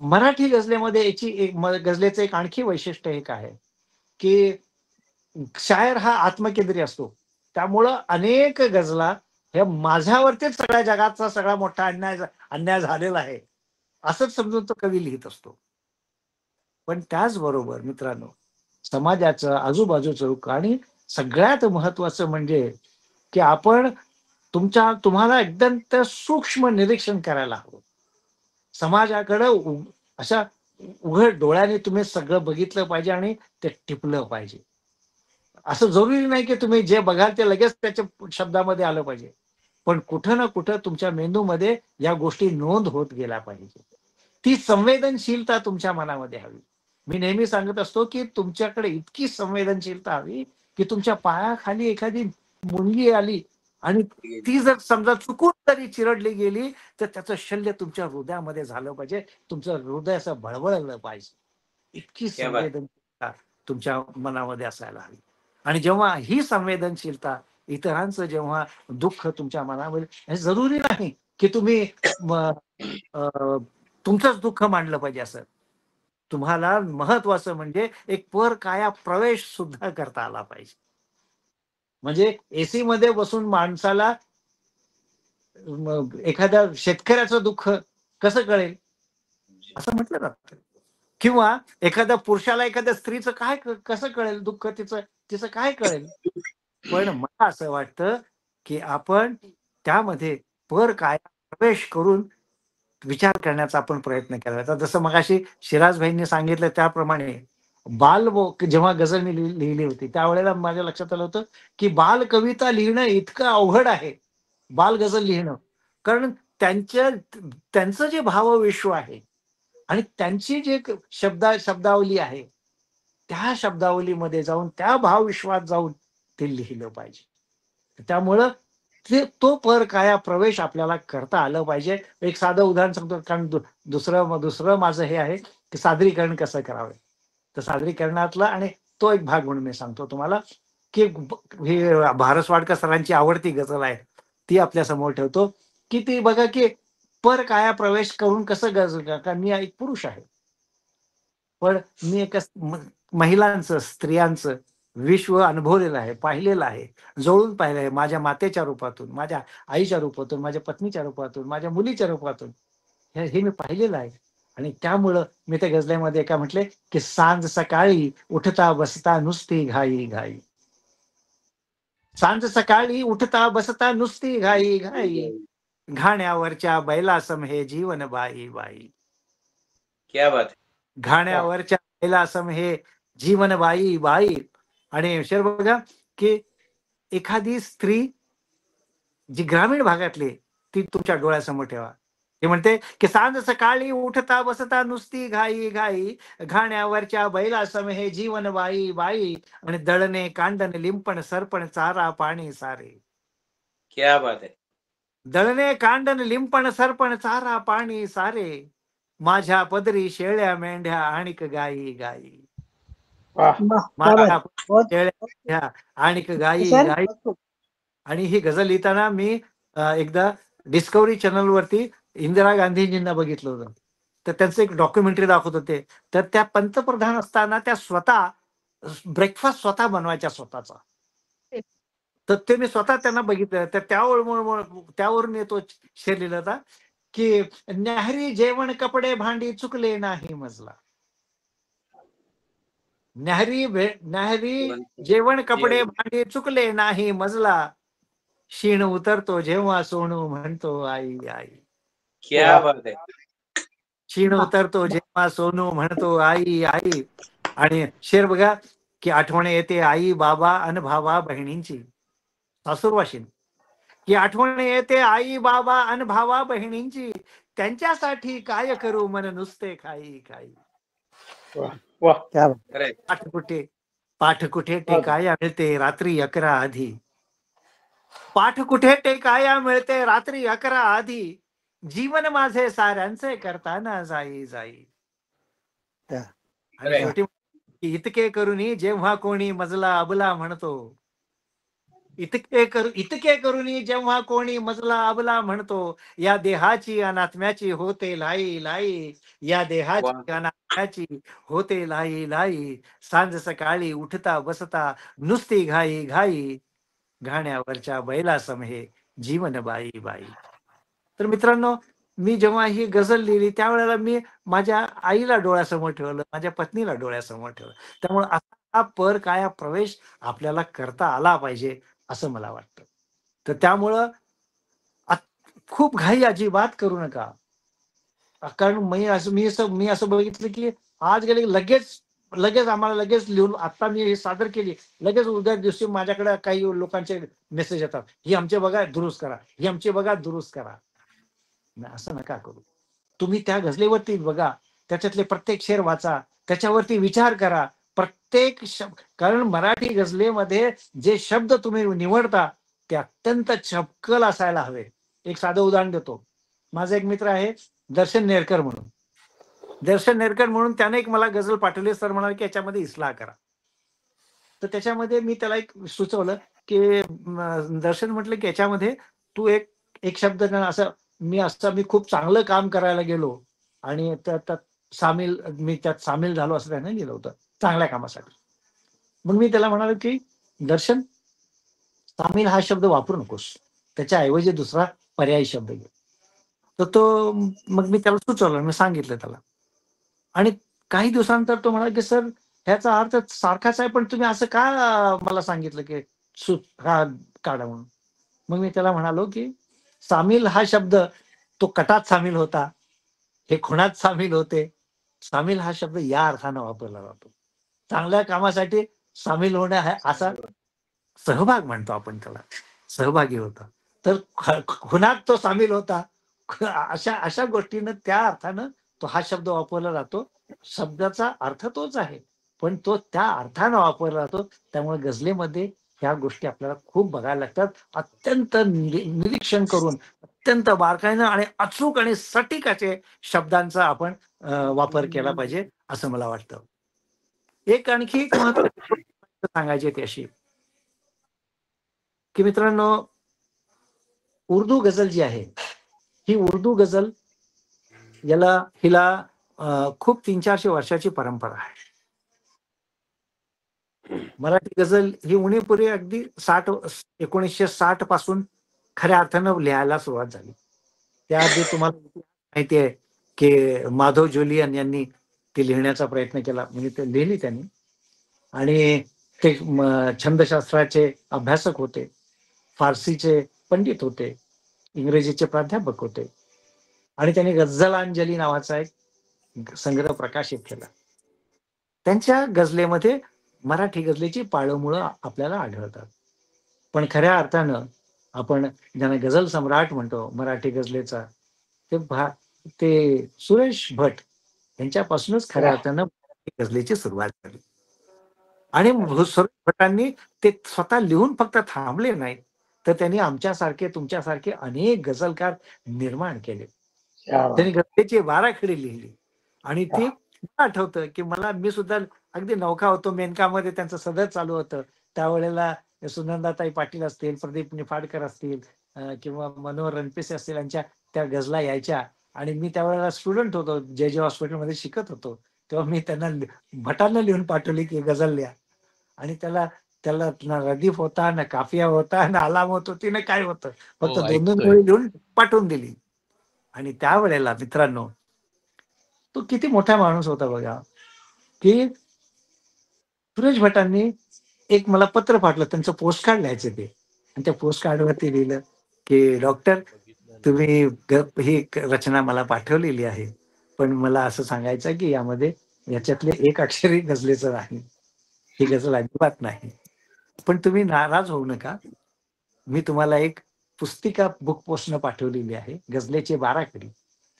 मराठी गझलेमध्ये याची गझलेचं एक आणखी वैशिष्ट्य एक आहे की शायर हा आत्मकेंद्री असतो. त्यामुळं अनेक गझला हे माझ्यावरतीच सगळ्या जगाचा सगळा मोठा अन्याय झालेला आहे असंच समजून तो कवी लिहित असतो. पण त्याचबरोबर मित्रांनो, समाजाचं आजूबाजूचं आणि सगळ्यात महत्वाचं म्हणजे की आपण तुम्हाला एकदम सूक्ष्म निरीक्षण करायला हवं. समाजाकडं अशा उघड डोळ्याने तुम्ही सगळं बघितलं पाहिजे आणि ते टिपलं पाहिजे. असं जरुरी नाही की तुम्ही जे बघाल ते लगेच त्याच्या शब्दामध्ये आलं पाहिजे. पण कुठं ना कुठं तुमच्या मेंदूमध्ये या गोष्टी नोंद होत गेल्या पाहिजे. ती संवेदनशीलता तुमच्या मनामध्ये हवी. मी नेहमी सांगत असतो की तुमच्याकडे इतकी संवेदनशीलता हवी की तुमच्या पायाखाली एखादी मुंगी आली आणि ती जर समजा चुकून तरी चिरडली गेली तर त्याचं शल्य तुमच्या हृदयामध्ये झालं पाहिजे. तुमचं हृदय असं बळबळलं पाहिजे. इतकी क्या बात. संवेदनशीलता तुमच्या मनामध्ये असायला हवी. आणि जेव्हा ही संवेदनशीलता इतरांचं जेव्हा दुःख तुमच्या मनामध्ये, हे जरुरी नाही की तुम्ही तुमचंच दुःख मांडलं पाहिजे असं. तुम्हाला महत्वाचं म्हणजे एक परकाया प्रवेश सुद्धा करता आला पाहिजे. म्हणजे एसी मध्ये बसून माणसाला एखाद्या शेतकऱ्याचं दुःख कसं कळेल असं म्हटलं जातं. किंवा एखाद्या पुरुषाला एखाद्या स्त्रीचं काय कसं कळेल दुःख, तिचं काय कळेल. पण मला असं वाटतं की आपण त्यामध्ये काय प्रवेश करून विचार करण्याचा आपण प्रयत्न केला. आता जसं मगाशी शिराजभाईंनी सांगितलं त्याप्रमाणे जेव्हा गझल मी लिहिली होती त्यावेळेला माझ्या लक्षात आलं होतं की बाल कविता लिहिणं इतकं अवघड आहे, बाल गझल लिहिणं. कारण त्यांचं जे भावविश्व आहे आणि त्यांची जे शब्दावली आहे त्या शब्दावलीमध्ये जाऊन त्या भावविश्वात जाऊन ते लिहिलं पाहिजे. त्यामुळं तो परकाया प्रवेश आपल्याला करता आलं पाहिजे. एक साधं उदाहरण सांगतो, कारण दुसरं माझं हे आहे की सादरीकरण कसं करावं. तर सादरीकरणातला आणि तो एक भाग म्हणून मी सांगतो तुम्हाला की हे भारसवाडकर सरांची आवडती गझल आहे ती आपल्या समोर ठेवतो की ती बघा की परकाया प्रवेश करून कसं कारण मी एक पुरुष आहे पण मी एका महिलांचं स्त्रियांचं विश्व अनुभवलेलं आहे, पाहिलेलं आहे, जवळून पाहिलं आहे. माझ्या मातेच्या रूपातून, माझ्या आईच्या रूपातून, माझ्या पत्नीच्या रूपातून, माझ्या मुलीच्या रूपातून हे मी पाहिलेलं आहे. आणि त्यामुळं मी त्या गझलेमध्ये काय म्हटले की सांज सकाळी उठता बसता नुसती घाई घाई, सांज सकाळी उठता बसता नुसती घाई घाई, घाण्यावरच्या बैलासम हे जीवन बाई बाई. क्या बात. घाण्यावरच्या बैलासम हे जीवन बाई बाई. आणि शेर बघा की एखादी स्त्री जी ग्रामीण भागातली ती तुमच्या डोळ्यासमोर ठेवा. ते म्हणते की सांज सकाळी उठता बसता नुसती घाई घाई, घाण्यावरच्या बैलासम हे जीवन बाई बाई, आणि दळणे कांडण लिंपण सरपण चारा पाणी सारे. क्या बात आहे. दळणे कांडण लिंपण सरपण चारा पाणी सारे, माझ्या पदरी शेळ्या मेंढ्या आणिक गाई गाई. माझ्या शेळ्या मेंढ्या आणिक गाई गाई. आणि ही गझल लिहिताना मी एकदा डिस्कव्हरी चॅनल वरती इंदिरा गांधीजींना बघितलं होतं. तर त्यांचं एक डॉक्युमेंटरी दाखवत होते. तर त्या पंतप्रधान असताना त्या स्वतः ब्रेकफास्ट स्वतः बनवायच्या स्वतःचा. तर ते मी स्वतः त्यांना बघितलं. तर त्यावरून येतो शेर लिहिला होता की न्याहारी जेवण कपडे भांडी चुकले नाही मजला. न्याहारी जेवण कपडे भांडी चुकले नाही मजला, शीण उतरतो जेव्हा सोनू म्हणतो आई आई. क्या बात आहे. शीण उतरतो जेव्हा सोनू म्हणतो आई आई. आणि शेर बघा की आठवण येते आई बाबा अन भावा बहिणींची. सासूरवाशीन की आठवण येते आई बाबा अन भावा बहिणींची, त्यांच्यासाठी काय करू मन नुसते खाई खाई. पाठ कुठे टेकाया मिळते रात्री 11 आधी. पाठ कुठे टेकाया मिळते रात्री 11 आधी, जीवन माझे साऱ्यांचे करताना जाई जाई. आणि शेवटी इतके करूनी जेव्हा कोणी मजला अबला म्हणतो, इतके करुणी जेव्हा कोणी मजला अबला म्हणतो, या देहाची अनात्म्याची होते लाई लाई, या वा. देहाची अनात्म्याची होते लाई लाई, सांज सकाळी उठता बसता नुसती घाई घाई, घाण्यावरच्या बैला समहे जीवन बाई बाई. तर मित्रांनो, मी जेव्हा ही गझल लिहिली त्यावेळेला मी माझ्या आईला डोळ्यासमोर ठेवलं, माझ्या पत्नीला डोळ्यासमोर ठेवलं. त्यामुळे असा हा परकाया प्रवेश आपल्याला करता आला पाहिजे असं मला वाटतं. तर त्यामुळं खूप घाई अजिबात करू नका. कारण मी असं बघितलं की आज गेले की लगेच आम्हाला लगेच लिहून आता मी हे सादर केली, लगेच उद्या दिवशी माझ्याकडे काही लोकांचे मेसेज येतात, ही आमचे बघा दुरुस्त करा, ही आमची बघा दुरुस्त करा. नाही, असं नका करू. तुम्ही त्या गझलेवरती बघा, त्याच्यातले प्रत्येक शेर वाचा, त्याच्यावरती विचार करा. प्रत्येक शब्द, कारण मराठी गझलेमध्ये जे शब्द तुम्ही निवडता ते अत्यंत चपकल असायला हवे. एक साधं उदाहरण देतो. माझा एक मित्र आहे दर्शन नेरकर म्हणून. दर्शन नेरकर म्हणून त्याने एक मला गझल पाठवली. सर म्हणाले की याच्यामध्ये इस्लाह करा. तर त्याच्यामध्ये मी त्याला एक सुचवलं की दर्शन म्हटलं की याच्यामध्ये तू एक शब्द मी खूप चांगलं काम करायला गेलो आणि मी त्यात सामील झालो असं त्याने लिहिलं होतं चांगल्या कामासाठी. मग मी त्याला म्हणालो की दर्शन, सामील हा शब्द वापरू नकोस, त्याच्याऐवजी दुसरा पर्यायी शब्द घे. तर मग मी त्याला सुचवलं, मी सांगितलं त्याला. आणि काही दिवसानंतर तो म्हणाला की सर ह्याचा अर्थ सारखाच आहे, पण तुम्ही असं का मला सांगितलं की हा काढा म्हणून. मग मी त्याला म्हणालो की सामील हा शब्द तो कटात सामील होता, हे खुणात सामील होते. सामील हा शब्द या अर्थानं वापरला जातो. चांगल्या कामासाठी सामील होणं असा सहभाग म्हणतो आपण त्याला, सहभागी होता. तर खुनात तो सामील होता. अशा गोष्टीनं त्या अर्थानं तो हा शब्द वापरला जातो. शब्दाचा अर्थ तोच आहे, पण तो त्या अर्थानं वापरला जातो. त्यामुळे गझलेमध्ये ह्या गोष्टी आपल्याला खूप बघायला लागतात. अत्यंत निरीक्षण करून, अत्यंत बारकाईनं आणि अचूक आणि सटीक असे शब्दांचा आपण वापर केला पाहिजे असं मला वाटतं. आणखी एक महत्त्वाची गोष्ट सांगायची ती अशी की मित्रांनो, उर्दू गझल जी आहे, ही उर्दू गझल हिला खूप 300-400 वर्षाची परंपरा आहे. मराठी गझल ही उणीपुरी अगदी 1960 पासून खऱ्या अर्थानं लिहायला सुरुवात झाली. त्याआधी तुम्हाला माहिती आहे की माधव जोलियन यांनी ती लिहिण्याचा प्रयत्न केला, म्हणजे ते लिहिली त्यांनी. आणि ते छंदशास्त्राचे अभ्यासक होते, फारसीचे पंडित होते, इंग्रजीचे प्राध्यापक होते. आणि त्यांनी गझलांजली नावाचा एक संग्रह प्रकाशित केला. त्यांच्या गझलेमध्ये मराठी गझलेची पाळंमुळं आपल्याला आढळतात. पण खऱ्या अर्थानं आपण ज्यांना गझल सम्राट म्हणतो मराठी गझलेचा, ते सुरेश भट यांच्यापासूनच खऱ्या अर्थानं मराठी गझलेची सुरुवात झाली. आणि सुरेश भटांनी ते स्वतः लिहून फक्त थांबले नाहीत, तर त्यांनी आमच्यासारखे तुमच्यासारखे अनेक गझलकार निर्माण केले. त्यांनी गझलेची 12 खडी लिहिली. आणि ती मला आठवतं की मी सुद्धा अगदी नौखा होतो, मेनकामध्ये त्यांचं सदर चालू होतं. त्यावेळेला सुनंदाताई पाटील असतील, प्रदीप निफाडकर असतील किंवा मनोहर रणपिसे असतील, यांच्या त्या गझला यायच्या. आणि मी त्यावेळेला स्टुडंट होतो, जे हॉस्पिटलमध्ये शिकत होतो. तेव्हा मी त्यांना भटांना लिहून पाठवली की गझल लिहा. आणि त्याला ना रदीफ होता, ना काफिया होता, ना अलामत होती, ना काय होतं. फक्त 2-2 ओळी लिहून पाठवून दिली. आणि त्यावेळेला मित्रांनो, तो किती मोठा माणूस होता बघा, की सुरेश भटांनी एक मला पत्र पाठवलं, त्यांचं पोस्ट कार्ड लिहायचे ते. आणि त्या पोस्ट कार्डवरती लिहिलं की डॉक्टर, तुम्ही ही रचना मला पाठवलेली आहे, पण मला असं सांगायचं की याच्यातले एक अक्षरही गझलेचं नाही, ही गझल अजिबात नाही. पण तुम्ही नाराज होऊ नका, मी तुम्हाला एक पुस्तिका बुक पोस्टनं पाठवलेली आहे, गझलेचे 12 खडी.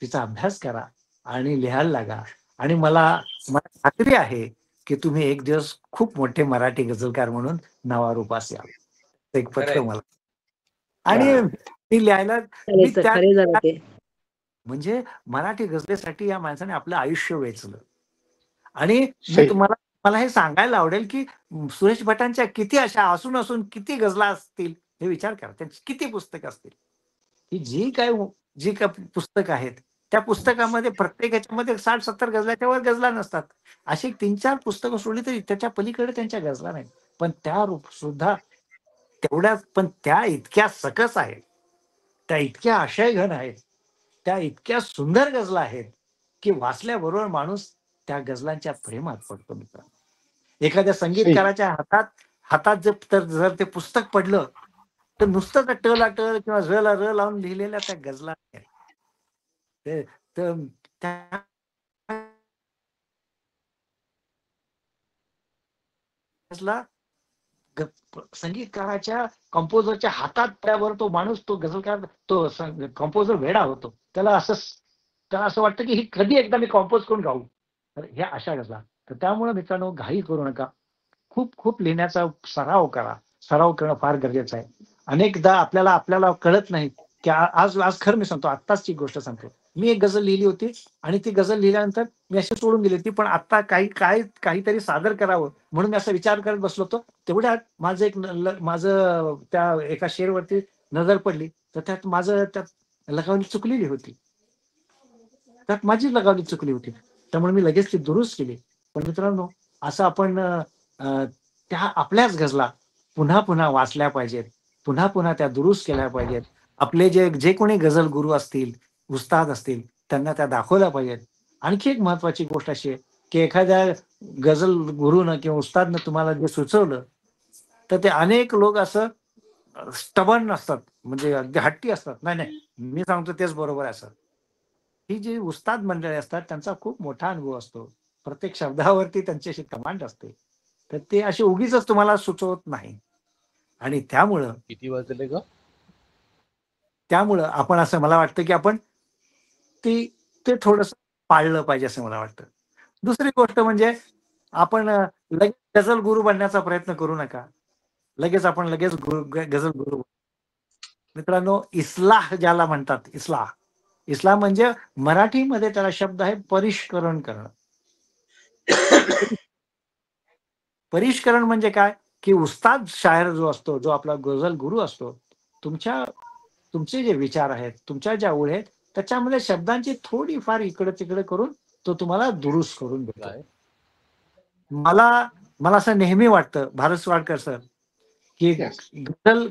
तिचा अभ्यास करा आणि लिहायला लागा. आणि मला खात्री आहे की तुम्ही एक दिवस खूप मोठे मराठी गझलकार म्हणून नावारूपास याल. एक पत्र मला. आणि मी लिहायला खरे झालं ते. म्हणजे मराठी गझलेसाठी या माणसाने आपलं आयुष्य वेचलं. आणि मी तुम्हाला मला हे सांगायला आवडेल, की सुरेश भटांच्या किती अशा असून किती गझला असतील हे विचार करा. त्यांची किती पुस्तकं असतील. ही जी काही पुस्तकं आहेत, त्या पुस्तकामध्ये प्रत्येक ह्याच्यामध्ये 60-70 गझलाच्या वर गझला नसतात. अशी 3-4 पुस्तकं सोडली तरी त्याच्या पलीकडे त्यांच्या गझला नाहीत. पण त्या सुद्धा तेवढ्याच पण त्या इतक्या सकस आहेत. त्या इतक्या आशयघन आहेत. त्या इतक्या सुंदर गझला आहेत, की वाचल्याबरोबर माणूस त्या गझलांच्या प्रेमात पडतो मित्रांनो. एखाद्या सही. संगीतकाराच्या हातात हातात जर ते पुस्तक पडलं, तर नुसतं त्या ट ला ट किंवा र ला र लावून लिहिलेल्या त्या गझला आहेत. ते तर त्या गझला संगीतकाराच्या कंपोजरच्या हातात पडल्यावर तो माणूस तो गझलकार तो कंपोजर वेडा होतो. त्याला असं वाटतं की ही कधी एकदा मी कंपोज करून गाऊ. तर ह्या अशा गझला. तर त्यामुळे मित्रांनो घाई करू नका. खूप खूप लिहिण्याचा सराव करा. सराव करणं फार गरजेचं आहे. अनेकदा आपल्याला कळत नाही की आज आज खरं मी सांगतो, आत्ताची गोष्ट सांगतो. मी एक गझल लिहिली होती आणि ती गझल लिहिल्यानंतर मी अशी सोडून दिली होती. पण आता काहीतरी सादर करावं म्हणून मी असा विचार करत बसलो होतो. तेवढ्यात माझं त्या एका शेरवरती नजर पडली. तर त्यात लगावणी चुकलेली होती. त्यात माझी लगावणी चुकली होती. त्यामुळे मी लगेच ती दुरुस्त केली. पण मित्रांनो असं आपण त्या आपल्याच गझला पुन्हा पुन्हा वाचल्या पाहिजेत. पुन्हा पुन्हा त्या दुरुस्त केल्या पाहिजेत. आपले जे कोणी गझल गुरु असतील, उस्ताद असतील त्यांना त्या दाखवल्या पाहिजेत. आणखी एक महत्वाची गोष्ट अशी आहे, की एखाद्या गझल गुरुनं किंवा उस्तादनं तुम्हाला जे सुचवलं, तर ते अनेक लोक असं स्टबर्न असतात. म्हणजे अगदी हट्टी असतात. नाही, नाही मी सांगतो तेच बरोबर आहे असं. ही जी उस्ताद मंडळी असतात त्यांचा खूप मोठा अनुभव असतो. प्रत्येक शब्दावरती त्यांची अशी कमांड असते. तर ते असे उगीचच तुम्हाला सुचवत नाही. आणि किती वाजले ग? त्यामुळं आपण असं मला वाटतं, की आपण ती ते थोडंसं पाळलं पाहिजे असं मला वाटतं. दुसरी गोष्ट म्हणजे आपण लगेच गझल गुरु बनण्याचा प्रयत्न करू नका. लगेच गझल गुरु. मित्रांनो इस्लाह ज्याला म्हणतात इस्लाह. इस्लाम म्हणजे मराठीमध्ये त्याला शब्द आहे परिष्करण करणं. परिष्करण म्हणजे काय? की उस्ताद शायर जो असतो, जो आपला गझल गुरु असतो, तुमचे जे विचार आहेत, तुमच्या ज्या ओळी आहेत, त्याच्यामध्ये शब्दांची थोडीफार इकडं-तिकडं करून तो तुम्हाला दुरुस्त करून देतो. काय? मला मला असं नेहमी वाटतं, भारत स्वाडकर सर, की Yes. गझल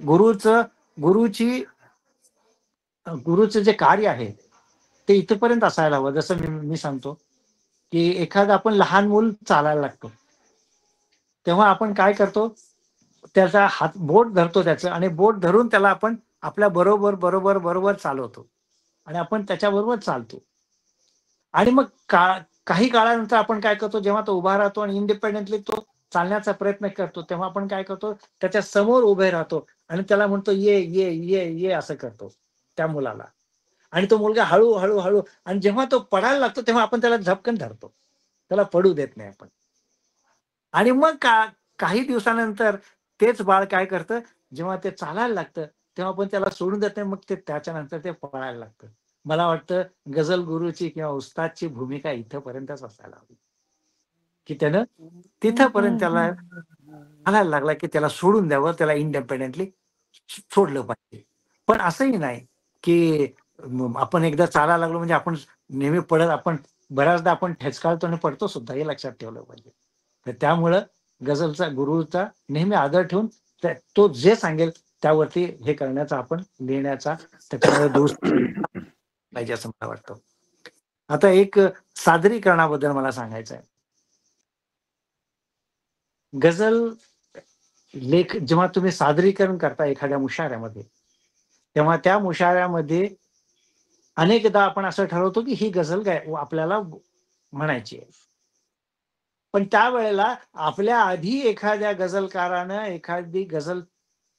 गुरुचं जे कार्य आहे, ते इथपर्यंत असायला हवं. जसं मी सांगतो, की एखादं आपण लहान मूल चालायला लागतो. तेव्हा आपण काय करतो? त्याचा बोट धरतो त्याचं आणि बोट धरून त्याला आपण आपल्या बरोबर चालवतो. आणि आपण त्याच्याबरोबर चालतो. आणि मग काही काळानंतर आपण काय करतो, जेव्हा तो उभा राहतो आणि इंडिपेंडेंटली तो चालण्याचा प्रयत्न करतो, तेव्हा आपण काय करतो, त्याच्या समोर उभे राहतो आणि त्याला म्हणतो, "ये, ये, ये, ये" असं करतो त्या मुलाला. आणि तो मुलगा हळू आणि जेव्हा तो पडायला लागतो, तेव्हा आपण त्याला झपकन धरतो. त्याला पडू देत नाही आपण. आणि मग काही दिवसानंतर तेच बाळ काय करतं, जेव्हा ते चालायला लागतं, तेव्हा आपण त्याला सोडून देत नाही. मग ते त्याच्यानंतर ते पळायला लागतं. मला वाटतं गझल गुरुची किंवा उस्तादची भूमिका इथपर्यंतच असायला हवी, की त्यानं तिथपर्यंत त्याला चालायला लागला, की त्याला सोडून द्यावं, त्याला इंडिपेंडेंटली सोडलं पाहिजे. पण असंही नाही, की आपण एकदा चालायला लागलो म्हणजे आपण नेहमी आपण बऱ्याचदा आपण ठेचकाळतो आणि पडतो सुद्धा, हे लक्षात ठेवलं पाहिजे. तर त्यामुळं गुरुचा नेहमी आदर ठेवून तो जे सांगेल त्यावरती हे करण्याचा आपण लिहिण्याचा त्याच्यामध्ये दोष पाहिजे असं मला वाटतं. आता एक सादरीकरणाबद्दल मला सांगायचं आहे. गझल जेव्हा तुम्ही सादरीकरण करता एखाद्या मुशायऱ्यामध्ये, तेव्हा त्या मुशायऱ्यामध्ये अनेकदा आपण असं ठरवतो, की ही गझल आपल्याला म्हणायची आहे. पण त्यावेळेला आपल्या आधी एखाद्या गझलकारानं एखादी गझल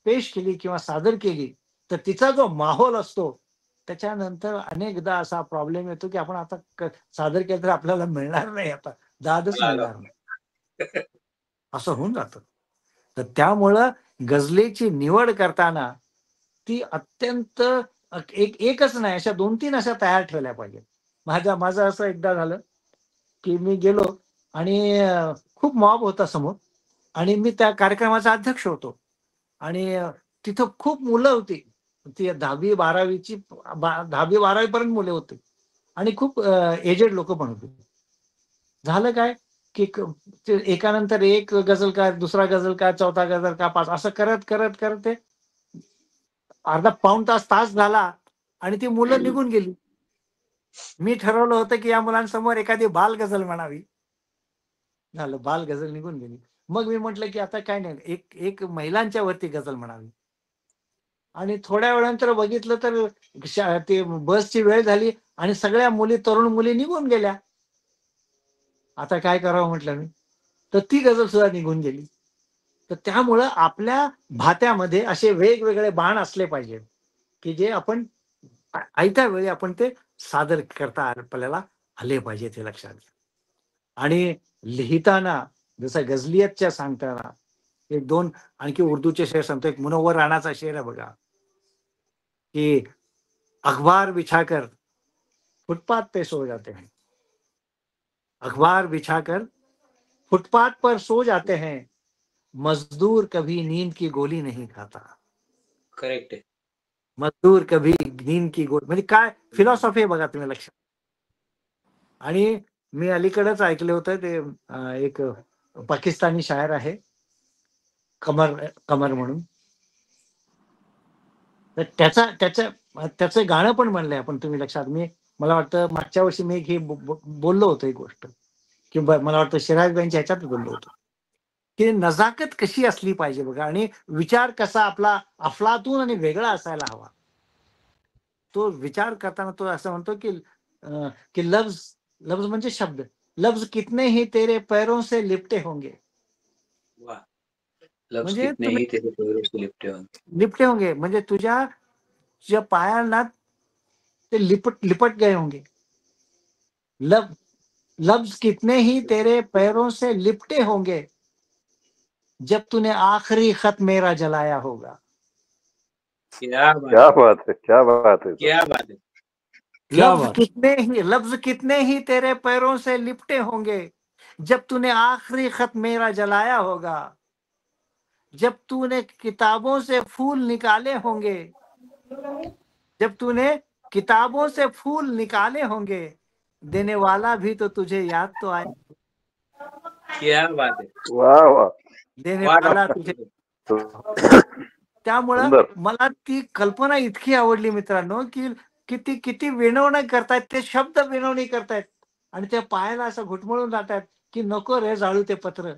पेश केली किंवा सादर केली, तर तिचा जो माहोल असतो, त्याच्यानंतर अनेकदा असा प्रॉब्लेम येतो, की आपण आता सादर केलं तर आपल्याला मिळणार नाही आता. दादच मिळणार नाही. असं होऊन जातं. तर त्यामुळं गझलेची निवड करताना ती अत्यंत एकच नाही अशा 2-3 अशा तयार ठेवल्या पाहिजेत. माझं असं एकदा झालं, की मी गेलो आणि खूप मॉब होता समोर आणि मी त्या कार्यक्रमाचा अध्यक्ष होतो आणि तिथं खूप मुलं होती. ती 10वी-12वीची 10वी-12वी पर्यंत मुले होती आणि खूप एजेड लोक पण होते. झालं काय की ते एकानंतर एक गझलकार, दुसरा गझलकार, चौथा गझलकार, 5 असं करत करत करत ते अर्धा पाऊण तास झाला आणि ती मुलं निघून गेली. मी ठरवलं होतं की या मुलांसमोर एखादी बाल गझल म्हणावी. झालं, बाल गझल निघून गेली. मग मी म्हटलं की आता काय नाही, एक एक महिलांच्या वरती गझल म्हणावी. आणि थोड्या वेळानंतर बघितलं तर ते बसची वेळ झाली आणि सगळ्या मुली, तरुण मुली निघून गेल्या. आता काय करावं म्हटलं मी. तर ती गझल सुद्धा निघून गेली. तर त्यामुळं आपल्या भात्यामध्ये असे वेगवेगळे बाण असले पाहिजेत, की जे आपण आयत्या वेळी आपण ते सादर करता आपल्याला आले पाहिजेत, हे लक्षात घ्या. आणि लिहिताना जसं गझलियतच्या सांगताना एक दोन आणखी उर्दूचे शेर सांगतो. एक मुनव्वर राणाचा शेर आहे बघा, कि अखबार बिछाकर फुटपाथ पे सो जाते हैं, अखबार बिछाकर फुटपाथ पर सो जाते हैं, मजदूर कभी नींद की गोली नहीं खाता. करेक्ट आहे. मजदूर कभी नींद की गोली, म्हणजे काय फिलॉसॉफी आहे बघा तुम्ही लक्षात. आणि मी अलीकडेच ऐकलं होतं ते एक पाकिस्तानी शायर आहे कमर कमर म्हणून. तर त्याचं गाणं पण म्हणलंय आपण, तुम्ही लक्षात. मला वाटतं मागच्या वर्षी मी हे बोललो होतो एक गोष्ट, की मला वाटतं शिराजबाईंच्या ह्याच्यात बोललो होतो, की नजाकत कशी असली पाहिजे बघा आणि विचार कसा आपला अफलातून आणि वेगळा असायला हवा. तो विचार करताना तो असं म्हणतो की लफ्ज लफ्ज म्हणजे शब्द, लफ्ज कितने ही तेरे पैरों से लिपटे होंगे. वा. लफ्ज म्हणजे कितने तुम्ही ही तेरे पैरों से लिपटे होंगे. लिपटे होंगे म्हणजे तुझ्या पायांना ते लिपट गए होंगे. लफ्ज कितने ही तेरे पैरों से लिपटे होंगे जब तूने आखिरी खत मेरा जलाया होगा. क्या बात क्या है, बात है, क्या बात है. क्या बात है. क्या लफ्ज कितने ही तेरे पैरों से लिपटे होंगे जब तूने आखिरी खत मेरा जलाया होगा. जब तूने किताबों से फूल निकाले होंगे, जब तूने किताबों से फूल निकाले होंगे, देने वाला भी तो तुझे याद तो आए. क्या बात आहे. वा वा. देने वा वाला डॉक्टर. तुझे. त्यामुळं सुंदर. मला ती कल्पना इतकी आवडली मित्रांनो, की ती किती विनवणी करतायत, ते शब्द विनवणी करतायत आणि त्या पायाला असं घुटमळून जातात की नको रे जाळू ते पत्र,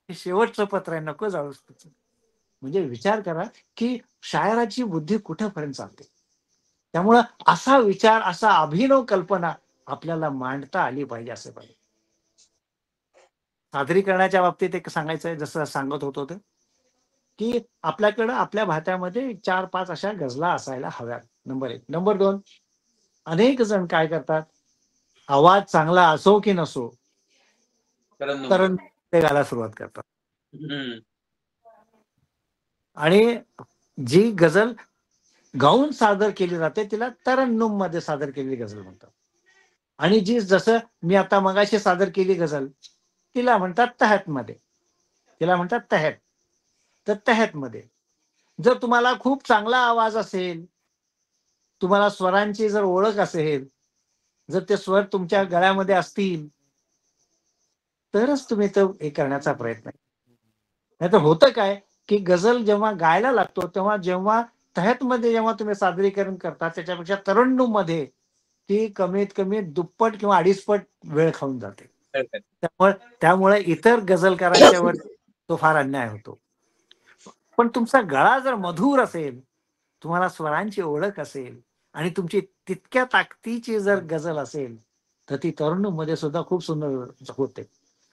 हे शेवटचं पत्र आहे, नको जाळूस त्याचं. म्हणजे विचार करा की शायराची बुद्धी कुठेपर्यंत चालते. त्यामुळं असा विचार, असा अभिनव कल्पना आपल्याला मांडता आली पाहिजे असं पाहिजे. सादरीकरणाच्या बाबतीत एक सांगायचं आहे, जसं सांगत होतो ते, की आपल्याकडं आपल्या भात्यामध्ये 4-5 अशा गझला असायला हव्यात. नंबर 1. नंबर 2, अनेक जण काय करतात, आवाज चांगला असो की नसो, तर ते गायला सुरुवात करतात. आणि जी गझल गाऊन सादर केली जाते तिला तरन्नुम मध्ये सादर केलेली गझल म्हणतात. आणि जी जसं मी आता मगाशी सादर केली गझल, तिला म्हणतात तहत मध्ये, तिला म्हणतात तहत. तर तहत मध्ये जर तुम्हाला खूप चांगला आवाज असेल, तुम्हाला स्वरांची जर ओळख असेल, जर ते स्वर तुमच्या गळ्यामध्ये असतील, तरच तुम्ही तो हे करण्याचा प्रयत्न. नाहीतर होतं काय की गझल जेव्हा गायला लागतो तेव्हा जेव्हा तहत मध्ये जेव्हा तुम्ही सादरीकरण करता, त्याच्यापेक्षा तरन्नुम मध्ये ती कमीत कमी दुप्पट किंवा 2.5 पट वेळ खाऊन जाते. त्यामुळे इतर गझलकारांच्या वर तो फार अन्याय होतो. पण तुमचा गळा जर मधुर असेल, तुम्हाला स्वरांची ओळख असेल आणि तुमची तितक्या ताकदीची जर गझल असेल, तर ती तरुण मध्ये सुद्धा खूप सुंदर होते.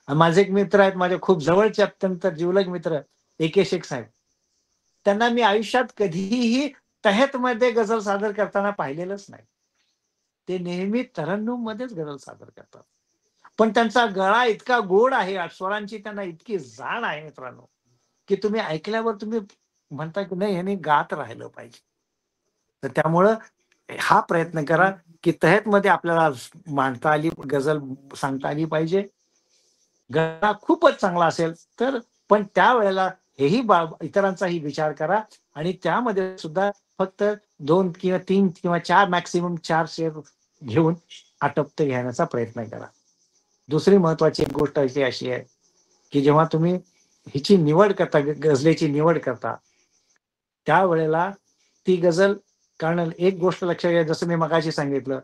माझे एक मित्र आहेत, माझे खूप जवळचे अत्यंत जिवलग मित्र AK शेख साहेब. त्यांना मी आयुष्यात कधीही तहत मध्ये गझल सादर करताना पाहिलेलंच नाही. ते नेहमी तरन्नुम मध्येच गझल सादर करतात. पण त्यांचा गळा इतका गोड आहे, स्वरांची त्यांना इतकी जाण आहे मित्रांनो, की तुम्ही ऐकल्यावर तुम्ही म्हणता की नाही ह्याने गात राहिलं पाहिजे. तर त्यामुळं हा प्रयत्न करा की तहत मध्ये आपल्याला मांडता आली, गझल सांगता आली पाहिजे. गळा खूपच चांगला असेल तर, पण त्यावेळेला हेही इतरांचाही विचार करा आणि त्यामध्ये सुद्धा फक्त 2 किंवा 3 किंवा 4 मॅक्सिमम 4 शेर घेऊन आटप्त घेण्याचा प्रयत्न करा. दुसरी महत्वाची एक गोष्ट अशी आहे की जेव्हा तुम्ही हिची निवड करता, गझलेची निवड करता, त्यावेळेला ती गझल, कारण एक गोष्ट लक्षात घ्या, जसं मी मगाशी सांगितलं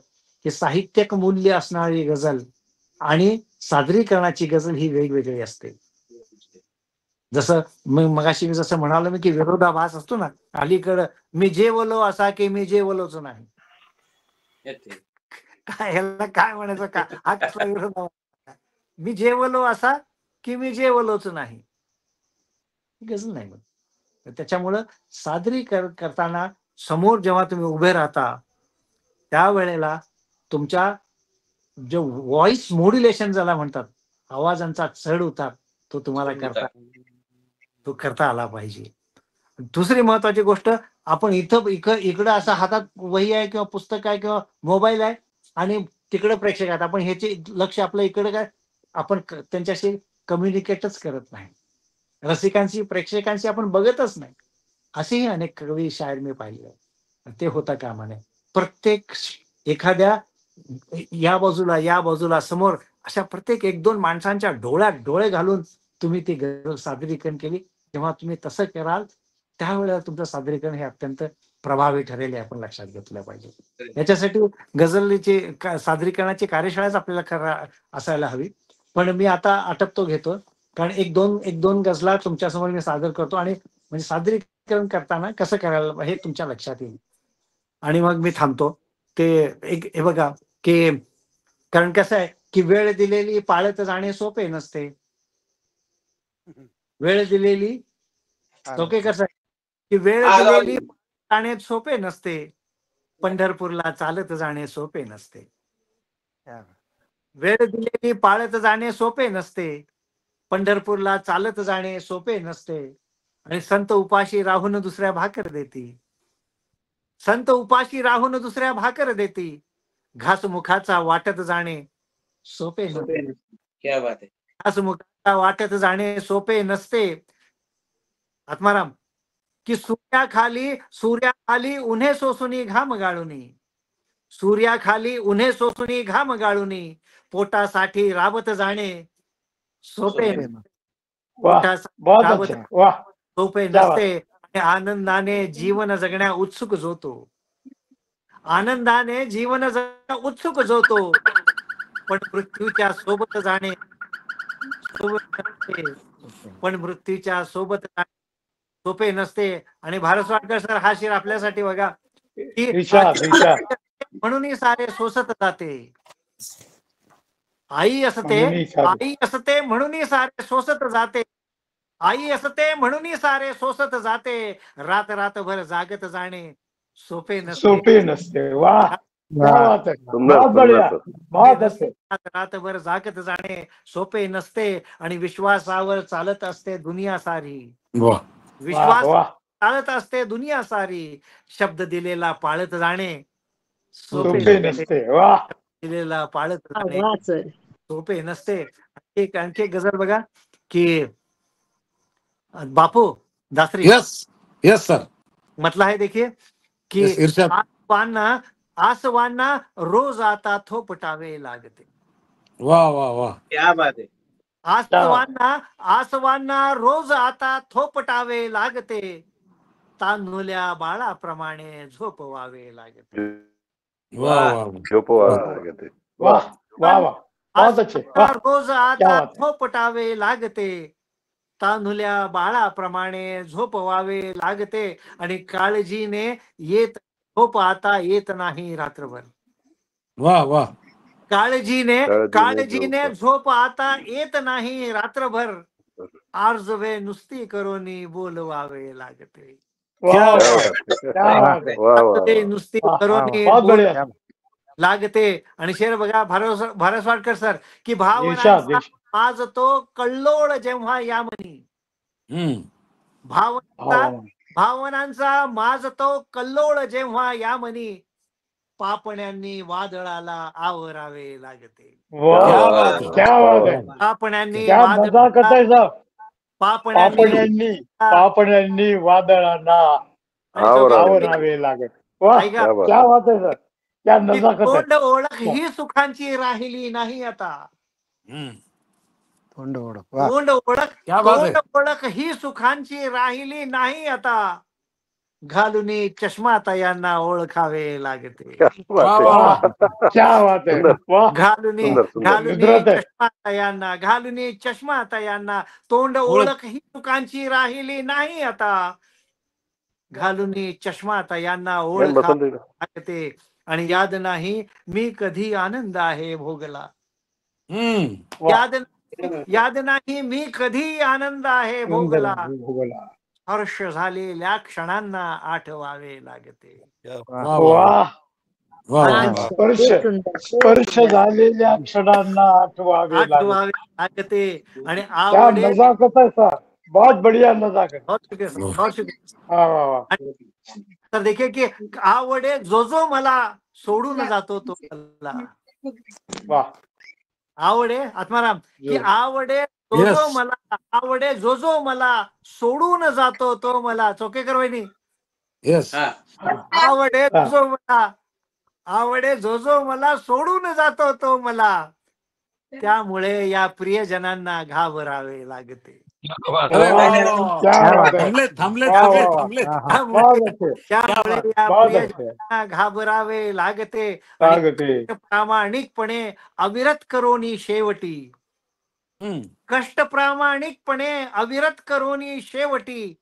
की साहित्यिक मूल्य असणारी गझल आणि सादरीकरणाची गझल ही वेगवेगळी असते. जसं मगाशी मी जसं म्हणालो मी की विरोधाभास असतो ना, अलीकडं मी जे बोलो असा की मी जे बोलोच नाही, येते. काय ह्याला काय म्हणायचं, का हा कसला विरोधाभास? मी जे बोलो असा की मी जे बोलोच नाही, ही गझल नाही मग. तर त्याच्यामुळं करताना समोर जेव्हा तुम्ही उभे राहता त्यावेळेला तुमच्या जो व्हॉइस मॉड्युलेशन ज्याला म्हणतात, आवाजांचा चढ उतार, तो तुम्हाला तो करता आला पाहिजे. दुसरी महत्वाची गोष्ट, आपण इकडं असं हातात वही आहे किंवा पुस्तक आहे किंवा मोबाईल आहे आणि तिकडे प्रेक्षक आहेत, आपण ह्याचे लक्ष आपलं इकडे काय, आपण त्यांच्याशी कम्युनिकेटच करत नाही, प्रेक्षकांशी आपण बघतच नाही. असेही अनेक कवी शायर मी पाहिले. ते होता कामा नये. प्रत्येक एखाद्या या बाजूला समोर अशा प्रत्येक 1-2 माणसांच्या डोळ्यात डोळे घालून तुम्ही ती गझल सादरीकरण केली. जेव्हा तुम्ही तसं कराल त्यावेळेला तुमचं सादरीकरण हे अत्यंत प्रभावी ठरेल, हे आपण लक्षात घेतलं पाहिजे. याच्यासाठी गझलीची सादरीकरणाची कार्यशाळाच आपल्याला असायला हवी. पण मी आता आटपतो घेतो, कारण एक दोन गझला तुमच्यासमोर मी सादर करतो आणि म्हणजे सादरीकरण करताना कसं करायला हे तुमच्या लक्षात येईल आणि मग मी थांबतो. ते हे बघा की, कारण कसं आहे की वेळ दिलेली पाळत जाणे सोपे नसते. वेळ दिलेली सोपे कसं आहे की वेळ दिलेली जाणे सोपे नसते, पंढरपूरला चालत जाणे सोपे नसते. वेळ दिलेली पाळत जाणे सोपे नसते, पंढरपूरला चालत जाणे सोपे नसते. आणि संत उपाशी राहून दुसऱ्या भाकर देती, संत उपाशी राहून दुसऱ्या भाकर देती, घास मुखाचा वाटत जाणे सोपे नसते. क्या बात आहे. घास मुखाचा वाटत जाणे सोपे नसते. आत्माराम, की सूर्याखाली उन्हे सोसुनी घाम गाळुनी, सूर्याखाली उन्हे सोसुनी घाम गाळुनी, पोटासाठी राबत जाणे सोपे नसते. वाह, पोटासाठी बहुत राबत अच्छा, वाह, सोपे क्या बात. नसते आणि आनंदाने जीवन जगण्या उत्सुक जोतो, आनंदाने जीवन जगण्या उत्सुक जोतो, पण मृत्यूच्या सोबत जाणे सोबत नसते, पण मृत्यूच्या सोबत जाणे सोपे नसते. आणि भारत सर हा शेर आपल्यासाठी बघा की इर्षाद इर्षाद म्हणूनही सारे सोसत जाते, आई असते म्हणूनही सारे. आई असते म्हणूनही सारे सोसत जाते, आई असते म्हणूनही सारे सोसत जाते, रातभर जागत जाणे सोपे नसते. सोपे नसते. वाह, क्या बात है, सुंदर बहुत बढ़िया, सुंदर. बहुत अच्छे. रातभर जागत जाणे सोपे नसते आणि विश्वासावर चालत असते दुनिया सारी, वाह. वाह विश्वास वाह, चालत असते दुनिया सारी, शब्द दिलेला पाळत जाणे सोपे सोपे नसते, नसते. वाह, दिलेला पाळत जाणे वा सर. सोपे नसते. आणखी एक गझल बघा की बापू दासरी यस यस सर. म्हटलं आहे, देखिए की यस इर्षाद. आसवांना रोज आता थोपटावे लागते, वाह वाह वाह. क्या बात आहे. आसवांना रोज आता थोपटावे लागते, तान्हुल्या बाळाप्रमाणे झोपवावे लागते. वाह वाह वाह. वाह वाह वाह, बहुत अच्छे. वाह, रोज क्या आता बात है. थोपटावे लागते, तान्हुल्या बाळाप्रमाणे झोपवावे लागते, आणि काळजीने झोप आता येत नाही रात्रभर. वाह वाह. काळजीने झोप आता येत नाही रात्रभर, आर्जवे नुसती करोनी बोलवावे लागते. वाह वाह, क्या बात है. आर्जवे नुसती करोनी बहुत बढ़िया. लागते. आणि शेर बघा भारसवाडकर सर की इर्षाद भावनांचा इर्षाद. आज तो कल्लोळ जेव्हा यामनी, हम्म. भावनांचा माज तो कल्लोळ जेव्हा यामनी, पापण्यांनी वादळाला आवरावे लागते. वा क्या बात है. क्या बात आहे. पापण्यांनी क्या नजाकत वादळाला आहे साहेब. पापण्यांनी पापण्यांनी वादळांना आवरावे लागत. वा ऐका, क्या बात क्या बात आहे सर. क्या ती नजाकत तोंड आहे. ओळख ही सुखांची राहिली नाही आता. हम्म. तोंड ओळख क्या बात है. तोंड ओळख ही सुखांची राहिली नाही आता. घालुनी चष्मा तयांना ओळखावे लागते. क्या बात है. वा क्या बात आहे. वा घालुनी सुंदर, सुंदर. घालुनी निद्रत आहे. चष्मा तयांना घालुनी चष्मा तयांना तोंड ओळख ही सुखांची राहिली नाही आता. घालुनी चष्मा तयांना ओळखावे लागते. आणि याद नाही मी कधी आनंद आहे भोगला. हम्म. याद नाही मी कधी आनंद आहे भोगला. भोगला. हर्ष झालेल्या क्षणांना आठवावे लागते. वा वा वा वा वा. स्पर्श झालेल्या क्षणांना आठवावे लागते. आठवावे लागते. आणि क्या आवडे नजाकत है सर. बहुत बढ़िया नजाकत. बहुत शुक्रिया सर, बहुत शुक्रिया. वा वा वा. तर देखील की आवडे जो जो मला सोडून जातो तो मला. वा आवडे आत्माराम की आवडे जो Yes. जो मला आवडे जो जो मला सोडून जातो तो मला. चोकेकर वहिनी येस. हा. आवडे जो मला आवडे जो जो मला सोडून जातो तो मला. त्यामुळे या प्रियजनांना घाबरावे लागते. अरे वा वा वा. क्या बात है. थांबले थांबले वा, सगळे वा, वा. थांबले. बहुत अच्छे. त्यामुळे या बहुत अच्छे. प्रियजनांना घाबरावे लागते. आणि लागते. प्रामाणिकपणे अविरत करोनी शेवटी. हम्म. कष्ट प्रामाणिकपणे अविरत करोनी शेवटी.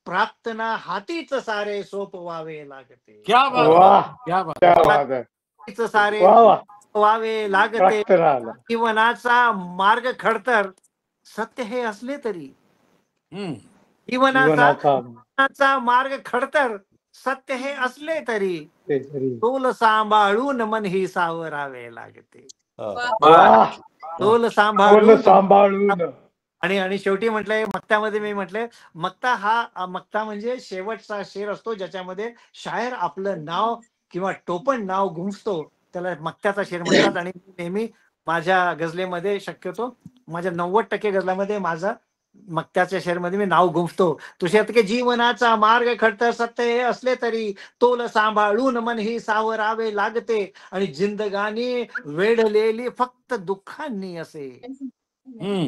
प्रार्थना हातीच सारे सोपवावे लागते. क्या बात है. वाह क्या बात. क्या बात है. हातीच सारे वा वा. सोपवावे लागते. प्रार्थना. जीवनाचा मार्ग खडतर सत्य हे असले तरी. हम्म. जीवनाचा मार्ग खडतर सत्य हे असले तरी. तोल सांभाळून मन ही सावरावे लागते. वाह. तोल बोल सांभाळून. सांभाळून. आणि शेवटी म्हटलंय मक्त्यामध्ये मी म्हटलंय मक्ता म्हणजे शेवटचा शेर असतो ज्याच्यामध्ये शायर आपलं नाव किंवा टोपण नाव गुंफतो. त्याला मक्त्याचा शेर म्हणतात. आणि नेहमी माझ्या गझलेमध्ये शक्यतो माझ्या 90% गझलामध्ये माझा मक्त्याच्या शेरमध्ये मी नाव गुंफतो. तुझ्यात की जीवनाचा मार्ग खडतर सत्य हे असले तरी तोल सांभाळून मन ही सावरावे लागते. आणि जिंदगानी वेढलेली फक्त दुःखांनी असे. हम्म.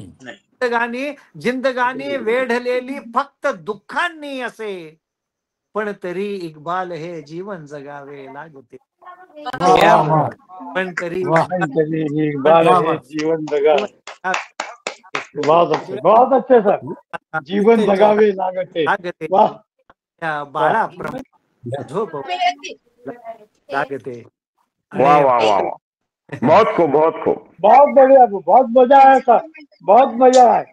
जिंदगानी वेढलेली फक्त दुःखांनी असे. पण तरी इक्बाल हे जीवन जगावे लागते. वा वा. पण तरी बाल हे जीवन जगा. बहुत अच्छे सर. जीवन जगावे लागते. लागते. वाह. त्या बाळाप्रमाणे झोप लागते. वाह वाह वाह वाह. बहुत खूप बहुत खूप. बहुत बढ़िया. बहुत मजा आहे सर. बहुत मजा आहे.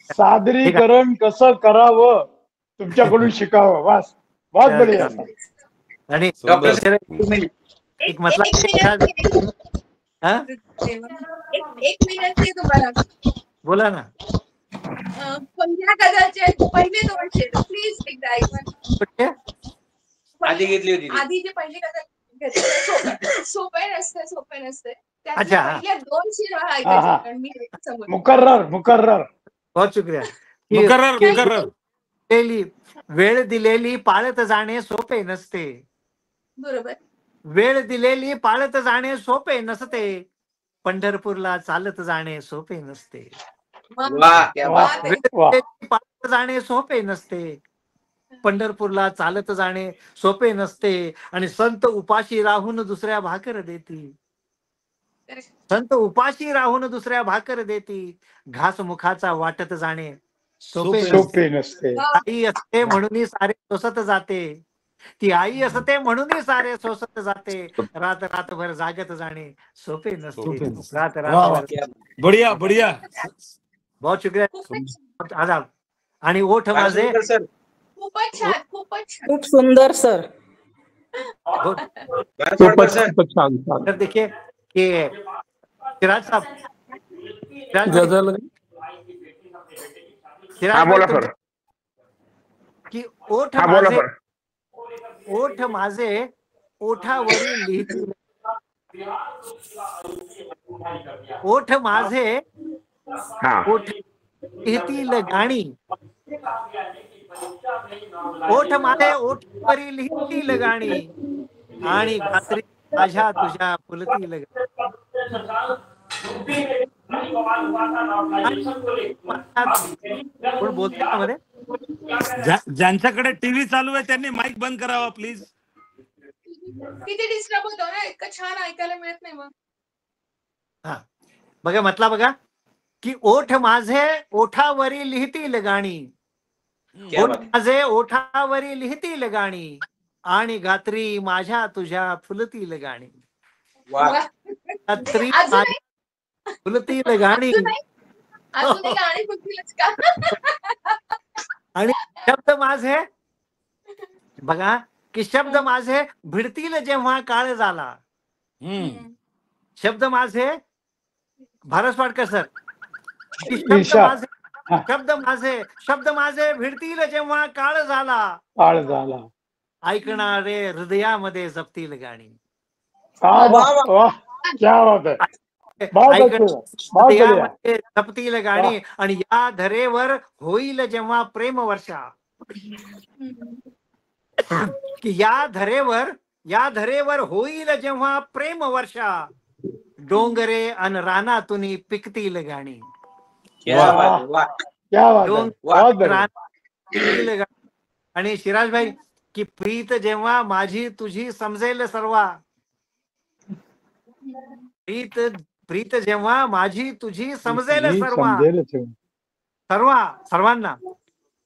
सादरीकरण कसं करावं तुमच्याकडून शिकावं. बस बहुत बढ़िया सर. आणि डॉक्टर सर, एक म्हटलं हा एक विनंती तुम्हाला. बोला ना. पहिल्या गझलचे पहिले 2 शेर प्लीज एकदा ऐकवा. कुठे? आधी घेतली होती ती. आधी जे पहिली गझल घेतली सोपे नसते. अच्छा, त्यातल्या हा. पहिल्या 2 शेर हा, ऐकायचे. हा. कारण मी समोर मुकर्रर. बहुत शुक्रिया. मुकर्रर. वेळ दिलेली पाळत जाणे सोपे नसते. बरोबर. वेळ दिलेली पाळत जाणे सोपे नसते. पंढरपूरला चालत जाणे सोपे नसते. वाह क्या बात. वेळ दिलेली पाळत जाणे सोपे नसते. पंढरपूरला चालत जाणे सोपे नसते. आणि संत उपाशी राहून दुसऱ्या भाकर देती. संत उपाशी राहून दुसऱ्या भाकर देती. घास मुखाचा वाटत जाणे सोपे नसते. आई असते म्हणून सारे सोसत जाते. ती आई असते म्हणून सारे सोसत जाते. रातभर जागत जाणे सोपे नसते. रातभर. बढ़िया बढ़िया. बहुत शुक्रिया आदाब. आणि ओठ माझे सर. खूपच छान. खूप सुंदर सर. तर देखिए कि सिराज साहब गजल. हा बोला सर. की ओठ हा बोला माझे सर. ओठ माझे ओठावरील लिहितील ओठ माझे हा ओठ लिहितील गाणी, ओठ माझे ओठवरी लिहितील गाणी आणि गात्री माझ्या तुझ्या फुलतील गाणी. कोण बोलते का मध्ये? ज्यांच्याकडे टीव्ही चालू आहे त्यांनी माईक बंद करावा प्लीज. किती डिस्टर्ब होतो ना, इतकं छान ऐकायला मिळत नाही मग. हा बघा म्हटला बघा की ओठ माझे ओठावरी लिहितील गाणी, क्या ओठ बात आहे. माझे ओठावरी लिहितील गाणी आणि गात्री माझ्या तुझ्या फुलतील गाणी. वा. वा. गात्री अजूनही माझ्या फुलतील गाणी अजूनही गाणी बोलतीलच का? आणि शब्द माझे बघा की शब्द माझे भिडतील जेव्हा काळ झाला. शब्द माझे भारत वाडकर सर की शब्द ईर्षा. माझे शब्द माझे भिडतील जेव्हा काळ झाला, काळ झाला. ऐकणारे हृदयामध्ये जपतील गाणी. वाह वाह वाह, क्या बात है, बहुत अच्छे, बहुत बढ़िया. हृदयामध्ये जपतील गाणी आणि या धरेवर होईल जेव्हा प्रेम वर्षा, की या धरेवर होईल जेव्हा प्रेम वर्षा, डोंगरे अन रानातून पिकतील गाणी. क्या बात आहे. वा. क्या बात है, डोंगर बहुत बढ़िया. पिकतील गाणी. आणि शिराज भाई की प्रीत जेव्हा माझी तुझी समजेल सर्वा, प्रीत जेव्हा माझी तुझी समजेल सर्वा, समजेल ते. सर्वांना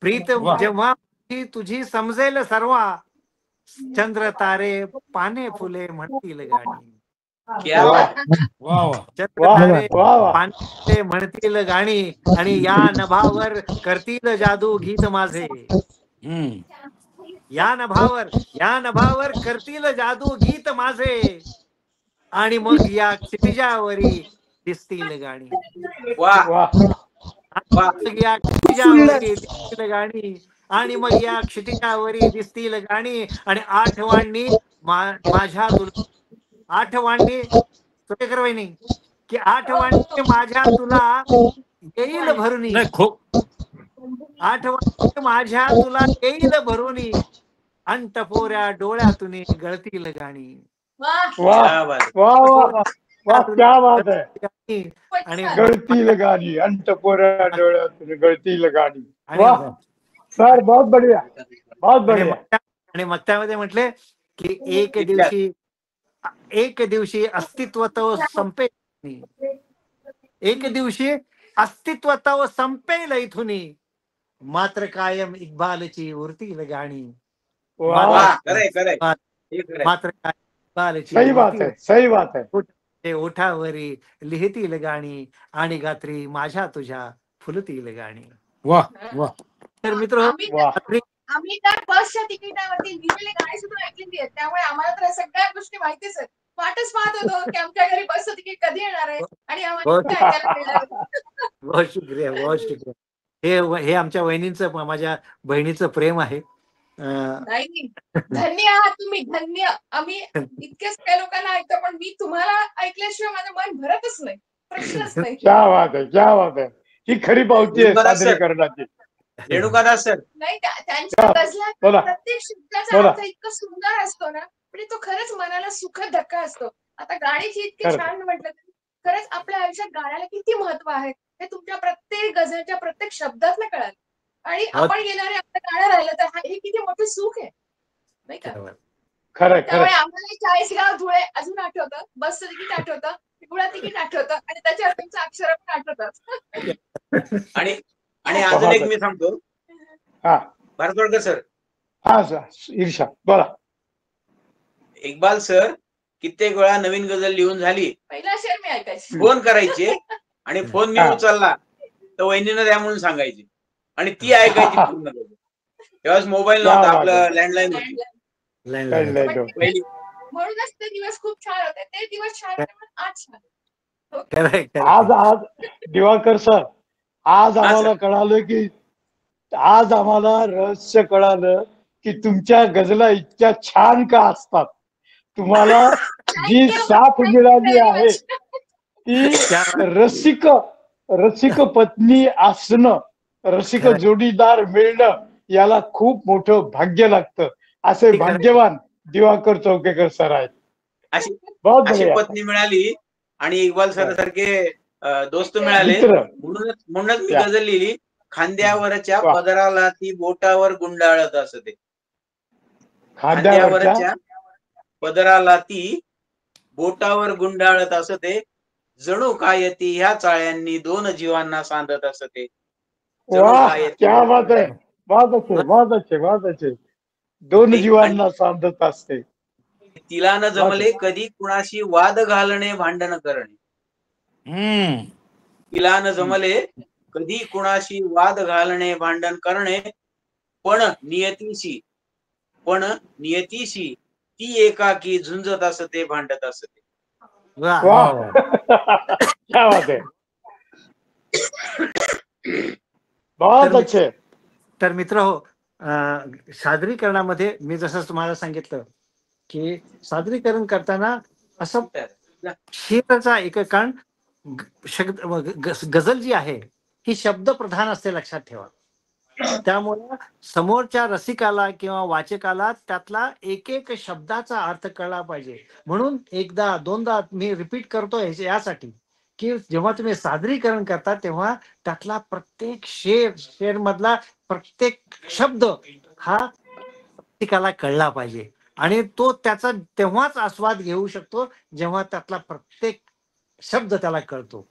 प्रीत जेव्हा माझी तुझी समजेल सर्वा, चंद्र तारे पाने फुले म्हणतील गाणी. क्या बात. वा वा. चंद्र वाह तारे वाह वाह. पाने फुले म्हणतील गाणी आणि या नभावर करतील जादू गीत माझे. या नभावर करतील जादू गीत माझे आणि मग या क्षितिजावरी दिसतील गाणी. वा. वाह. मग या क्षितिजावरी दिसतील गाणी आणि मग या क्षितिजावरी दिसतील गाणी आणि आठवणी माझ्या तुला, आठवणी सुरेकर वहिनी की आठवणी माझ्या तुला येईल भरुनी, नाही खूप आठवणी माझ्या तुला येईल भरुनी, अंतपोऱ्या डोळ्यातून गळतील गाणी. वाह. वाह क्या बात आहे. वाह वाह वाह वाह, क्या बात है. आणि गळतील गाणी, अंतपोऱ्या डोळ्यातून गळतील गाणी. आणि वाह सर, बहुत बढ़िया, बहुत बढ़िया. आणि मग त्यामध्ये म्हटले की एक दिवशी अस्तित्व तो संपेल, एक दिवशी अस्तित्व तो संपेल इथुनी, मात्र कायम इक्बालची उरतील गाणी. वाह, वा. खरंय खरंय. हे खरंय. मात्र कायम इक्बालची सही बात है, सही बात है. ते ओठावरी लिहितील गाणी आणि गात्री माझ्या तुझ्या फुलतील गाणी. वा वा. तर मित्र आम्ही त्या बसच्या तिकिटावरती लिहिलेले गाणी सुद्धा ऐकलेली आहेत, त्यामुळे आम्हाला तर सगळ्या गोष्टी माहितीच आहेत. वाटच पाहत होतो की आमच्या घरी बसचं तिकीट कधी येणार आहे आणि आम्हाला ते ऐकायला मिळणार आहे. बहुत शुक्रिया, बहुत शुक्रिया. हे आमच्या वहिनींचं, माझ्या बहिणीचं प्रेम आहे. नाही, धन्य आहात तुम्ही, धन्य. आम्ही इतकेच काही लोकांना ऐकतो, पण मी तुम्हाला ऐकल्याशिवाय माझं मन भरतच नाही, प्रश्नच नाही. क्या बात है, क्या बात है. ही खरी पावती आहे सादरीकरणाची. रेणुकादास सर. नाही, त्यांच्या गझला बोला. प्रत्येक शब्दाचा बोला. अर्थ इतकं सुंदर असतो ना, म्हणजे तो खरंच मनाला सुखद धक्का असतो. आता गाणीची इतकी खरं. छान म्हटलं तरी खरंच आपल्या आयुष्यात गाण्याला किती महत्व आहे हे तुमच्या प्रत्येक गझलच्या प्रत्येक शब्दात कळालं. आणि आपण गेल्यावर आपलं गाणं राहिलं तर हे किती मोठं सुख आहे, नाही का? खरं त्यामुळे खरं. आम्हाला 40गाव धुळे अजून आठवतं, बसचं तिकीट आठवतं, गुळा तिकीट आठवतं आणि त्याच्यावर तुमचं अक्षर पण आठवतात. आणि अजून एक मी सांगतो. हा भारतवाडकर सर. हा सर, ईर्षा बोला. इक्बाल सर कित्येक वेळा नवीन गझल लिहून झाली, पहिला शेर मी ऐकायची, फोन करायचे आणि फोन मी उचलला तर वहिनीनं द्या म्हणून सांगायची आणि ती ऐकायची पूर्ण गझल. तेव्हाच मोबाईल नव्हता, आपलं लँडलाईन होती पहिली. म्हणूनच ते दिवस खूप छान होते. ते दिवस छान होते म्हणून आज छान. आज दिवाकर सर, आज आम्हाला कळालं की, आज आम्हाला रहस्य कळालं की तुमच्या गझला इतक्या छान का असतात. तुम्हाला जी साथ मिळाली आहे ती त्या रसिक पत्नी असणं, रसिक खरं. जोडीदार मिळणं याला खूप मोठं भाग्य लागतं. असे खरं. भाग्यवान दिवाकर चौकेकर सर आहेत. अशी बहुत अशी बढिया. पत्नी मिळाली आणि इक्बाल सर सारखे दोस्त मिळाले, मित्र. म्हणूनच मी या. गझल लिहिली. खांद्यावरच्या वा. पदराला ती बोटावर गुंडाळत असते. खांद्यावरच्या खांद्यावरच्या पदराला ती बोटावर गुंडाळत असते. जणू काय ती ह्या चाळ्यांनी दोन जीवांना सांधत असते. जणू वाह, काय क्या बात है, बहुत अच्छे. दोन आणि जीवांना सांधत असते. तिला न जमले कधी कुणाशी वाद घालणे, भांडण करणे. हम्म. तिला न जमले कधी कुणाशी वाद घालणे, भांडण करणे, पण नियतीशी ती एकाकी झुंजत असते, भांडत असते. वा. वाह, क्या बात है, बहुत अच्छे. तर मित्र हो, सादरीकरणामध्ये मी जसं तुम्हाला सांगितलं की सादरीकरण करताना असं शेरचा एक, कारण गझल जी आहे ही शब्द प्रधान असते, लक्षात ठेवा. त्यामुळे समोरच्या रसिकाला किंवा वाचकाला त्यातला एक एक शब्दाचा अर्थ कळला पाहिजे. म्हणून एकदा दोनदा मी रिपीट करतोय यासाठी की जेव्हा तुम्ही सादरीकरण करता तेव्हा त्यातला प्रत्येक शेर मधला प्रत्येक शब्द हा रसिकाला कळला पाहिजे आणि तो त्याचा तेव्हाच आस्वाद घेऊ शकतो जेव्हा त्यातला प्रत्येक शब्द त्याला कळतो.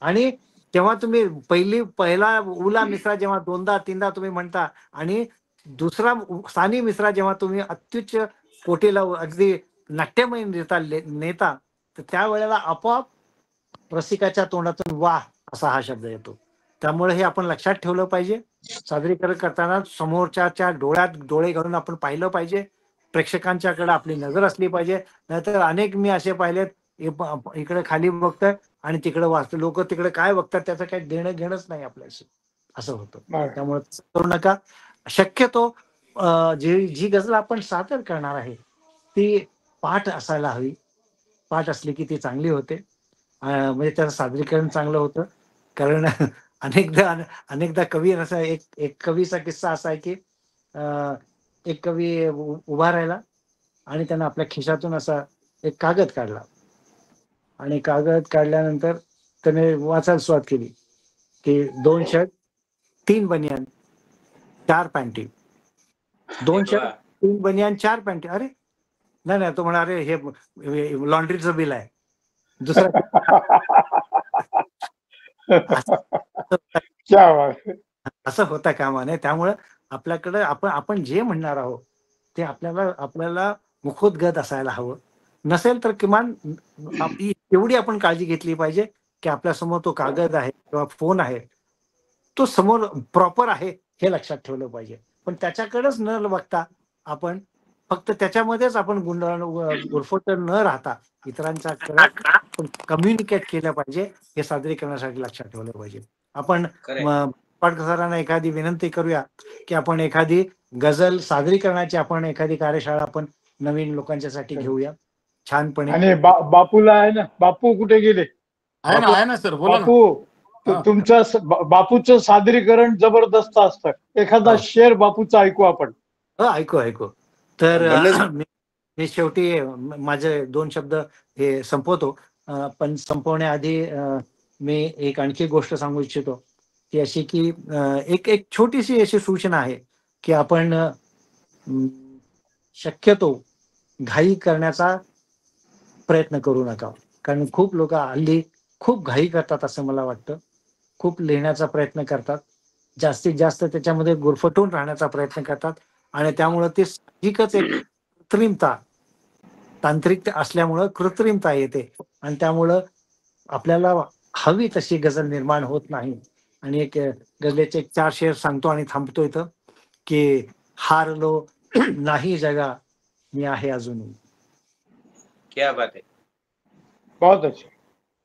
आणि तेव्हा तुम्ही पहिला उला मिसरा जेव्हा दोनदा तीनदा तुम्ही म्हणता आणि दुसरा सानी मिसरा जेव्हा तुम्ही अत्युच्च कोटीला अगदी नाट्यमय नेता तर त्यावेळेला आपोआप रसिकाच्या तोंडातून वाह असा हा शब्द येतो. त्यामुळे हे आपण लक्षात ठेवलं पाहिजे. सादरीकरण करताना समोरच्या डोळ्यात डोळे घालून आपण पाहिलं पाहिजे. प्रेक्षकांच्याकडे आपली नजर असली पाहिजे. नाहीतर अनेक मी असे पाहिलेत, इकडे खाली बघतात आणि तिकडे वाचतो, लोक तिकडे काय बघतात त्याचं काही देणं घेणंच नाही आपल्याशी, असं होतं. त्यामुळे करू नका. शक्यतो जी गझल आपण सादर करणार आहे ती पाठ असायला हवी. पाठ असली की ती चांगली होते, म्हणजे त्याचं सादरीकरण चांगलं होतं. कारण अनेकदा कवी असा एक कवीचा किस्सा असा आहे की एक कवी उभा राहिला आणि त्यानं आपल्या खिशातून असा एक कागद काढला आणि कागद काढल्यानंतर त्याने वाचायला सुरुवात केली की 2 शर्ट 3 बनियान 4 पॅन्टी, 2 शर्ट 3 बनियान 4 पॅन्टी. अरे नाही, तो म्हणा अरे हे लॉन्ड्रीचं बिल आहे. दुसरा असं होता कामा नये. त्यामुळं आपल्याकडे आपण जे म्हणणार आहोत ते आपल्याला मुखोद्गत असायला हवं. नसेल तर किमान एवढी आपण काळजी घेतली पाहिजे की आपल्यासमोर तो कागद आहे किंवा फोन आहे तो समोर प्रॉपर आहे हे लक्षात ठेवलं पाहिजे. पण त्याच्याकडेच न बघता आपण फक्त त्याच्यामध्येच आपण गुरफट न राहता इतरांच्या कम्युनिकेट केलं पाहिजे, हे सादरीकरणासाठी लक्षात ठेवलं पाहिजे. आपण सरांना एखादी विनंती करूया की आपण एखादी गझल सादरीकरणाची आपण एखादी कार्यशाळा आपण नवीन लोकांच्यासाठी घेऊया छानपणे. आणि बापूला आहे ना, बापू कुठे गेले? आहे ना सर, बोला ना. बापू, तुमचं बापूचं सादरीकरण जबरदस्त असतं. एखादा शेर बापूचा ऐकू आपण. ऐकू. तर मी शेवटी माझे 2 शब्द हे संपवतो. पण संपवण्याआधी मी एक आणखी गोष्ट सांगू इच्छितो ती अशी की एक छोटीशी अशी सूचना आहे की आपण शक्यतो घाई करण्याचा प्रयत्न करू नका. कारण खूप लोक हल्ली खूप घाई करतात असं मला वाटतं. खूप लिहिण्याचा प्रयत्न करतात, जास्तीत जास्त त्याच्यामध्ये गुरफटून राहण्याचा प्रयत्न करतात आणि त्यामुळे ते साहजिकच एक कृत्रिमता, तांत्रिक असल्यामुळं कृत्रिमता येते आणि त्यामुळं आपल्याला हवी तशी गझल निर्माण होत नाही. आणि एक गझलेचे 4 शेर सांगतो आणि थांबतो इथं की हारलो नाही जगा मी आहे अजूनही. क्या बात है, बहुत अच्छा.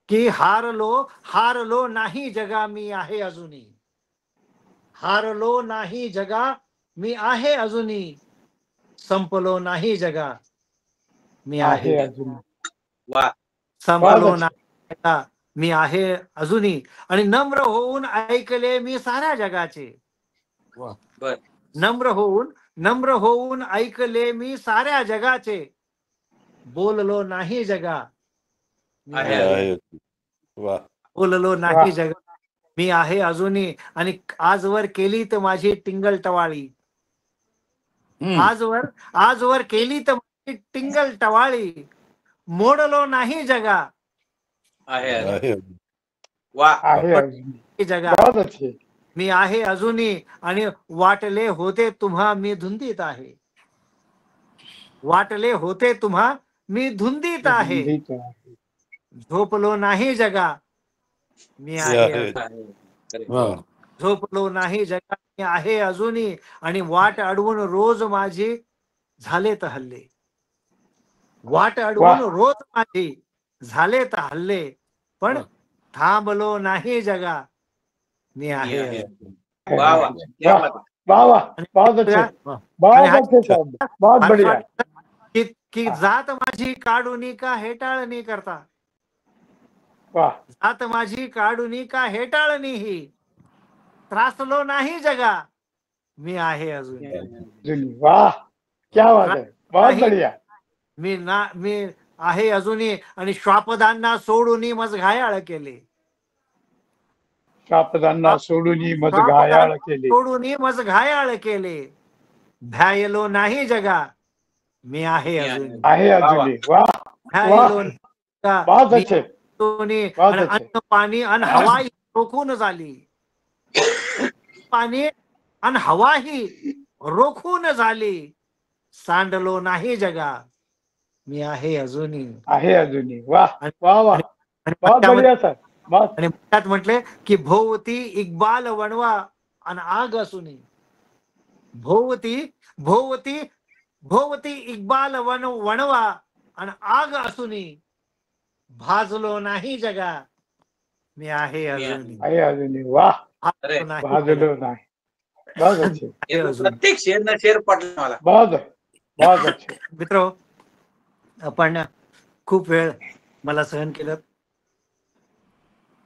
की हारलो नाही जगा मी आहे अजूनही. हारलो नाही जगा मी आहे अजूनही. संपलो नाही जगा मी आहे. वा सांभाळलो वाह, नाही जगा, मी आहे अजूनही, आणि नम्र होऊन ऐकले मी साऱ्या जगाचे. बर नम्र होऊन ऐकले मी साऱ्या जगाचे, बोललो नाही जगा, मी आहे आहे. वा बोललो नाही वाह. जगा, मी आहे अजूनही, आणि आजवर केली तर माझी टिंगल टवाळी. आजवर केली तर माझी टिंगल टवाळी, मोडलो नाही जगा, आहे वा आहे अजून. जगा, बहुत अच्छे. मी आहे अजूनही, आणि वाटले होते तुम्हा मी धुंदीत आहे. वाटले होते तुम्हा मी धुंदीत आहे, हिंदी तो आहे. झोपलो नाही जगा, मी आहे आहे. अजून. झोपलो नाही जगा, मी आहे अजूनही, आणि वाट अडवून रोज माझी झालेत हल्ले. वाट अडवून रोज माझी झालेत हल्ले, पण थांबलो नाही जगा, मी आहे अजून. वा वा क्या बात आहे. वाह वाह, बहुत अच्छे, बहुत अच्छे साहब, बहुत बढ़िया. की जात माझी काढूनी का हेटाळणी करता. वाह जात माझी काढूनी का हेटाळणी ही, त्रासलो नाही जगा, मी आहे अजून. जुनी, वाह क्या बात है, बहुत बढ़िया. मी आहे अजूनही, आणि श्वापदांना सोडून मज घायाळ केले. शापदांना सोडून मज घायाळ केले. सोडून मज घायाळ केले, भ्यायलो नाही जगा, मी आहे अजून. आहे अजूनी. वाह भ्यायलो नाही जगा, बहुत मी अच्छे. अजूनही, बहुत आणि अच्छे. अन्न पाणी आणि हवा ही रोखून झाली. पाणी आणि हवा ही रोखून झाली, सांडलो नाही जगा, मी आहे अजूनही. आहे अजूनी. वाह वाह वाह, आणि बहुत बढ़िया सर, बहुत. आणि त्यात म्हटले की भोवती इक्बाल वणवा आणि आग असूनी. भोवती इक्बाल वणवा आणि आग असूनी, भाजलो नाही जगा, मी आहे अजूनही. आहे अजूनी. वाह, भाजलो नाही भाजलो नाही. बहुत अच्छे, आहे अजूनही. प्रत्येक शेर ना शेर पटला मला. बहुत अच्छे. मित्र, आपण खूप वेळ मला सहन केलं.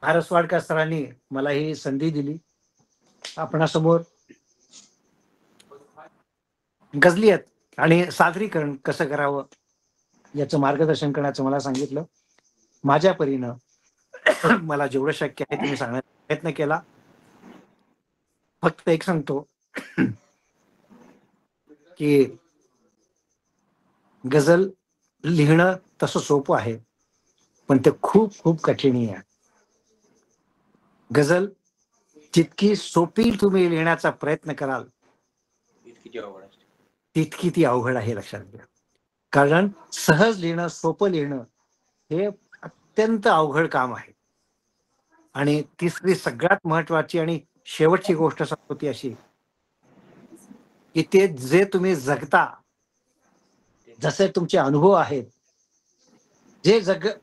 भारसवाडकर सरांनी मला ही संधी दिली. आपणासमोर गजली आहेत आणि सादरीकरण कसं करावं याचं मार्गदर्शन करण्याचं मला सांगितलं. माझ्या परीनं मला जेवढं शक्य आहे ते मी सांगण्याचा प्रयत्न केला. फक्त एक सांगतो की गझल लिहिणं तसं सोपं आहे, पण ते खूप खूप कठीण आहे. गझल जितकी सोपी तुम्ही लिहिण्याचा प्रयत्न कराल किती अवघड असते. तितकी ती अवघड आहे, लक्षात घ्या. कारण सहज लिहिणं, सोपं लिहिणं हे अत्यंत अवघड काम आहे. आणि तिसरी सगळ्यात महत्वाची आणि शेवटची गोष्ट सांगतो ती अशी की ते जे तुम्ही जगता, जसे तुमचे अनुभव आहेत,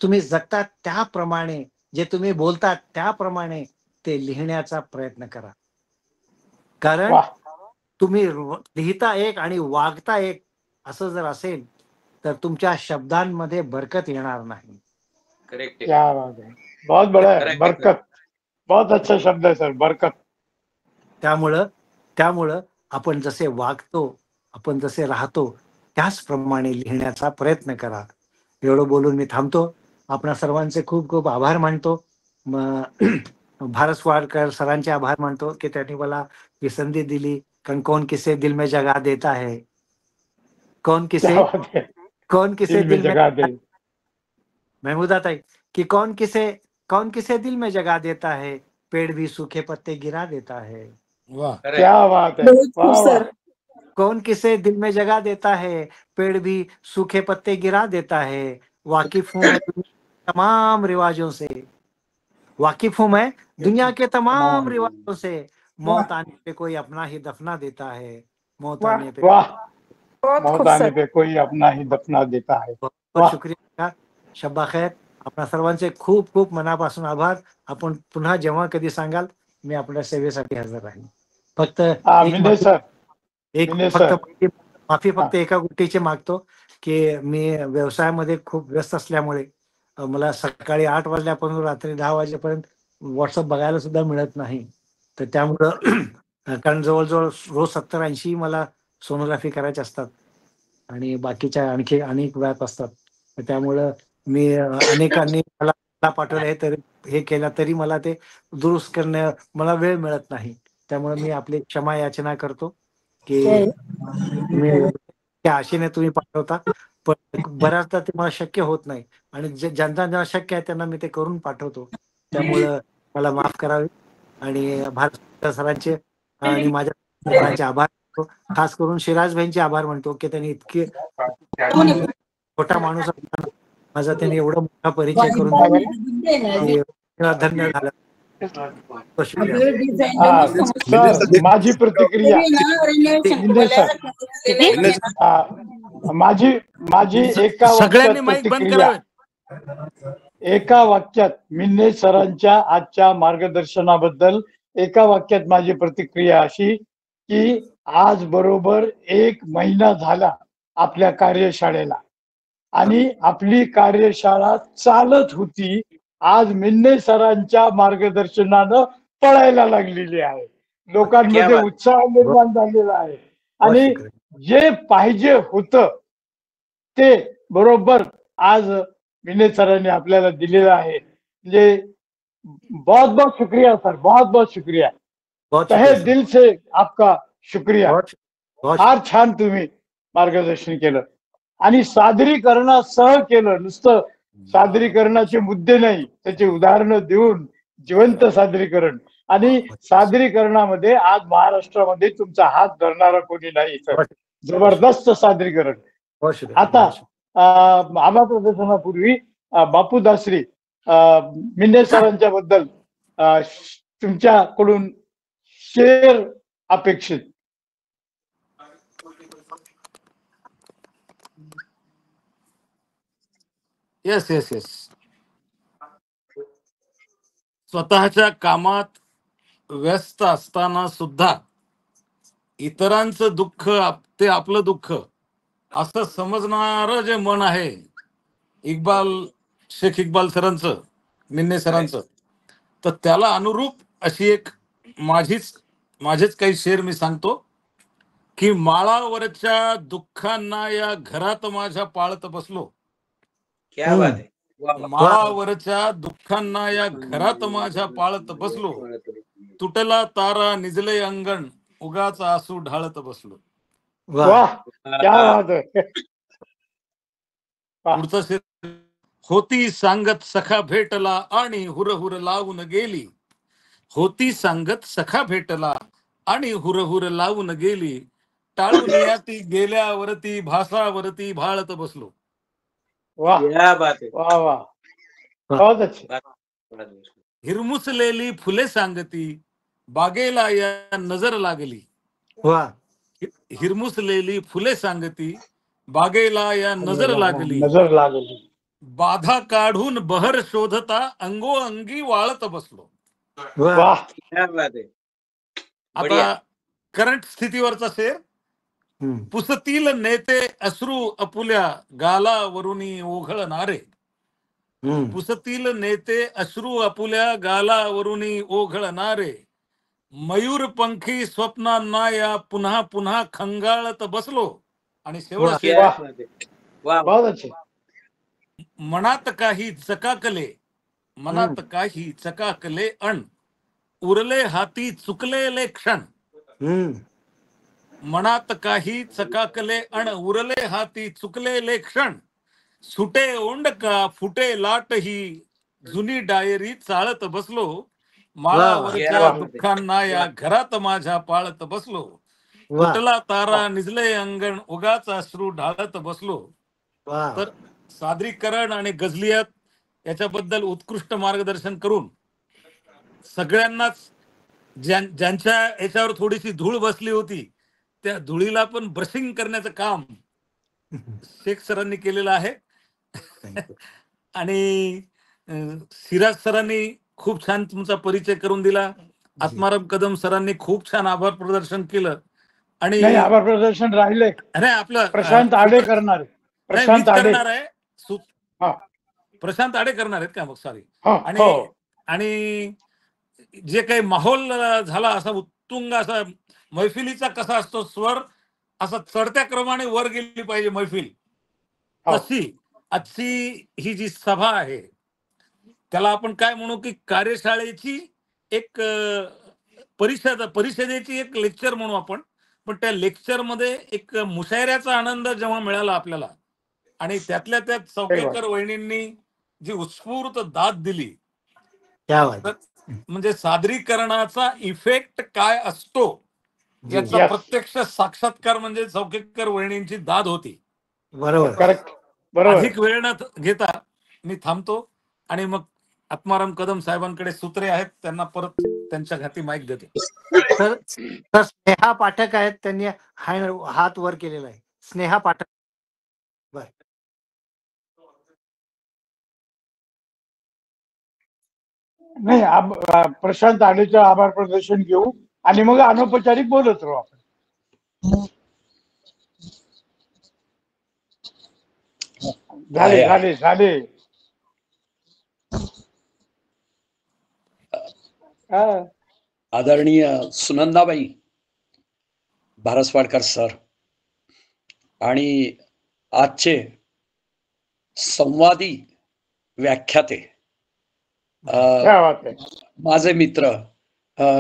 तुम्ही जगता त्याप्रमाणे, जे तुम्ही बोलता त्याप्रमाणे ते लिहिण्याचा प्रयत्न करा. कारण तुम्ही लिहिता एक आणि वागता एक असं जर असेल तर तुमच्या शब्दांमध्ये बरकत येणार नाही. करेक्ट. क्या बात है, बहुत बड़ा है. बरकत, बहुत अच्छा शब्द है सर, बरकत. त्यामुळं आपण जसे वागतो, आपण जसे राहतो त्याचप्रमाणे लिहिण्याचा प्रयत्न करा. एवढं बोलून मी थांबतो. आपणा सर्वांचे खूप खूप आभार मानतो. भारसवाडकर सरांचे आभार मानतो की त्यांनी मला ही संधी दिली. कारण कौन किसे दिल में जगह देता है, कौन किसे दिल में जगह दे. महमूदा ताई कि कौन किसे दिल में जगह देता है, पेड़ भी सूखे पत्ते गिरा देता है. वाह, क्या बात है, वाह वाह. कौन किसे दिल में जगह देता है, पेड़ भी सूखे पत्ते गिरा देता है. वाकिफ हूं मैं तमाम रिवाजों से, वाकिफ हूं मैं दुनिया के तमाम रिवाजों से. मौत आने पे कोई अपना ही दफना देता है, मौत आने पे. वाह, मौत आने पे कोई अपना ही दफना देता है. बहुत शुक्रिया. शब्बा खैर. आपल्या सर्वांचे खूप खूप मनापासून आभार. आपण पुन्हा जेव्हा कधी सांगाल मी आपल्या सेवेसाठी हजर राहीन. फक्त माफी फक्त एका गोष्टीची मागतो की मी व्यवसायामध्ये खूप व्यस्त असल्यामुळे मला सकाळी 8 वाजल्यापासून रात्री 10 वाजेपर्यंत व्हॉट्सअप बघायला सुद्धा मिळत नाही. तर त्यामुळं कारण जवळ-जवळ रोज 70-80 मला सोनोग्राफी करायच्या असतात आणि बाकीच्या आणखी अनेक व्याप असतात. तर त्यामुळं मी अनेकांनी मला पाठवलं हे तरी हे केलं तरी मला ते दुरुस्त करणं मला वेळ मिळत नाही. त्यामुळे मी आपली क्षमा याचना करतो, की तुम्ही त्या आशेने तुम्ही पाठवता. पण बऱ्याचदा ते मला शक्य होत नाही आणि ज्यांना शक्य आहे त्यांना मी ते करून पाठवतो. त्यामुळं मला माफ करावे आणि भारत सरांचे आणि माझ्या सरांचे आभार मानतो. खास करून शिराज भाईंचे आभार मानतो, की त्यांनी इतके छोटा माणूस असताना माझा त्यांनी एवढा मोठा परिचय करून दिला की धन्य झालं. सर माझी प्रतिक्रिया मिंदे सर माझी एका सगळ्यांनी वाक्यात माईक बंद प्रतिक्रिया करावे. एका वाक्यात मिन्ने सरांच्या आजच्या मार्गदर्शनाबद्दल एका वाक्यात माझी प्रतिक्रिया अशी की आज बरोबर 1 महिना झाला आपल्या कार्यशाळेला आणि आपली कार्यशाळा चालत होती. आज मिन्ने सरांच्या मार्गदर्शनानं पळायला लागलेली आहे. लोकांमध्ये उत्साह निर्माण झालेला आहे आणि जे पाहिजे होतं ते बरोबर आज मिन्ने सरांनी आपल्याला दिलेलं आहे. म्हणजे बहुत बहुत शुक्रिया सर, बहुत बहुत शुक्रिया. तहे दिल से आपका शुक्रिया. फार छान तुम्ही मार्गदर्शन केलं आणि सादरीकरणासह केलं. नुसतं सादरीकरणाचे मुद्दे नाही, त्याचे उदाहरणं देऊन जिवंत सादरीकरण आणि सादरीकरणामध्ये आज महाराष्ट्रामध्ये तुमचा हात धरणारा कोणी नाही सर. जबरदस्त सादरीकरण. आता आम्हा प्रदर्शनापूर्वी बापू दासरी मिन्ने सरांच्या बद्दल तुमच्याकडून शेअर अपेक्षित. Yes yes yes. स्वतःच्या कामात व्यस्त असताना सुद्धा इतरांचं दुःख ते आपलं दुःख असं समजणारं जे मन आहे शेख इक्बाल सरांचं, मिन्ने सरांचं, तर त्याला अनुरूप अशी एक माझेच काही शेर मी सांगतो की माळावरच्या दुःखांना या घरात माझ्या पाळत बसलो. क्या बात आहे. माळावरच्या दुःखांना या घरात माझ्या पाळत बसलो. तुटला तारा निजले अंगण उगाच आसू ढाळत बसलो. वाह क्या बात आहे. पुढचं शेर. होती सांगत सखा भेटला आणि हुरहुर लावून गेली. होती सांगत सखा भेटला आणि हुरहुर लावून गेली. टाळून या ती गेल्यावरती भासावरती भाळत बसलो. वाह क्या बात आहे. वाह वाह बहुत अच्छा. हिरमुसलेली फुले सांगती बागेला या नजर लागली. हिरमुसलेली फुले सांगती बागेला या नजर लागली. नजर लागली. बाधा काढून बहर शोधता अंगोअंगी वाळत बसलो. वाह क्या बात आहे. आता करंट स्थितीवरचा शेर. पुसतील नेते अश्रू अपुल्या गालावरुनी ओघळणारे. पुसतील नेते अश्रू अपुल्या गालावरुनी ओघळणारे. मयूर पंखी स्वप्नांना या पुन्हा पुन्हा खंगाळत बसलो. आणि शेवट बहुत अच्छे. मनात काही चकाकले, मनात काही चकाकले अण उरले हाती चुकलेले क्षण. मनात काही चकाकले अण उरले हाती चुकलेले क्षण. सुटे ओंडका फुटे लाट ही जुनी डायरी चाळत बसलो. माळावरच्या दुःखांना या घरात माझ्या पाळत बसलो. तुटला तारा निजले अंगण उगाच अश्रू ढाळत बसलो. तर सादरीकरण आणि गझलियत याच्याबद्दल उत्कृष्ट मार्गदर्शन करून सगळ्यांनाच ज्यांच्या याच्यावर थोडीशी धूळ बसली होती त्या धुळीला पण ब्रशिंग करण्याचं काम शेख सरांनी केलेलं आहे. आणि सिराज सरांनी खूप छान तुमचा परिचय करून दिला. आत्माराम कदम सरांनी खूप छान आभार प्रदर्शन केलं. आणि आभार प्रदर्शन राहिले आपलं प्रशांत आडे करणार. प्रशांत आडे करणार आहे. प्रशांत आडे करणार आहेत का मग? सॉरी. हो आणि हो आणि जे काही माहोल झाला असा उत्तुंग असा मैफिलीचा कसा असतो स्वर, असा चढत्या क्रमाने वर गेली पाहिजे मैफिल, हो. तशी आजची ही जी सभा आहे त्याला आपण काय म्हणू की कार्यशाळेची एक परिषदेची एक लेक्चर म्हणू आपण. पण त्या लेक्चर मध्ये एक मुशायऱ्याचा आनंद जेव्हा मिळाला आपल्याला आणि त्यातल्या त्यात चौकेकर वहिनींनी जी उत्स्फूर्त दाद दिली, क्या बात. तर म्हणजे सादरीकरणाचा इफेक्ट काय असतो याचा Yes. प्रत्यक्ष साक्षात्कार म्हणजे चौकेकर वहिनींची दाद होती. बरोबर. करेक्ट, बरोबर. अधिक वेळ न घेता मी थांबतो आणि मग आत्माराम कदम साहेबांकडे सूत्रे आहेत, त्यांना परत त्यांच्या घाती माईक देते. तर स्नेहा पाठक आहेत, त्यांनी हात वर केलेला आहे. स्नेहा पाठक. बर. नाही, प्रशांत आडेचं आभार प्रदर्शन घेऊ आणि मग अनौपचारिक बोलत राहू आपण. झाले. आदरणीय सुनंदाबाई भारसवाडकर सर आणि आजचे संवादी व्याख्याते क्या बात आहे. माझे मित्र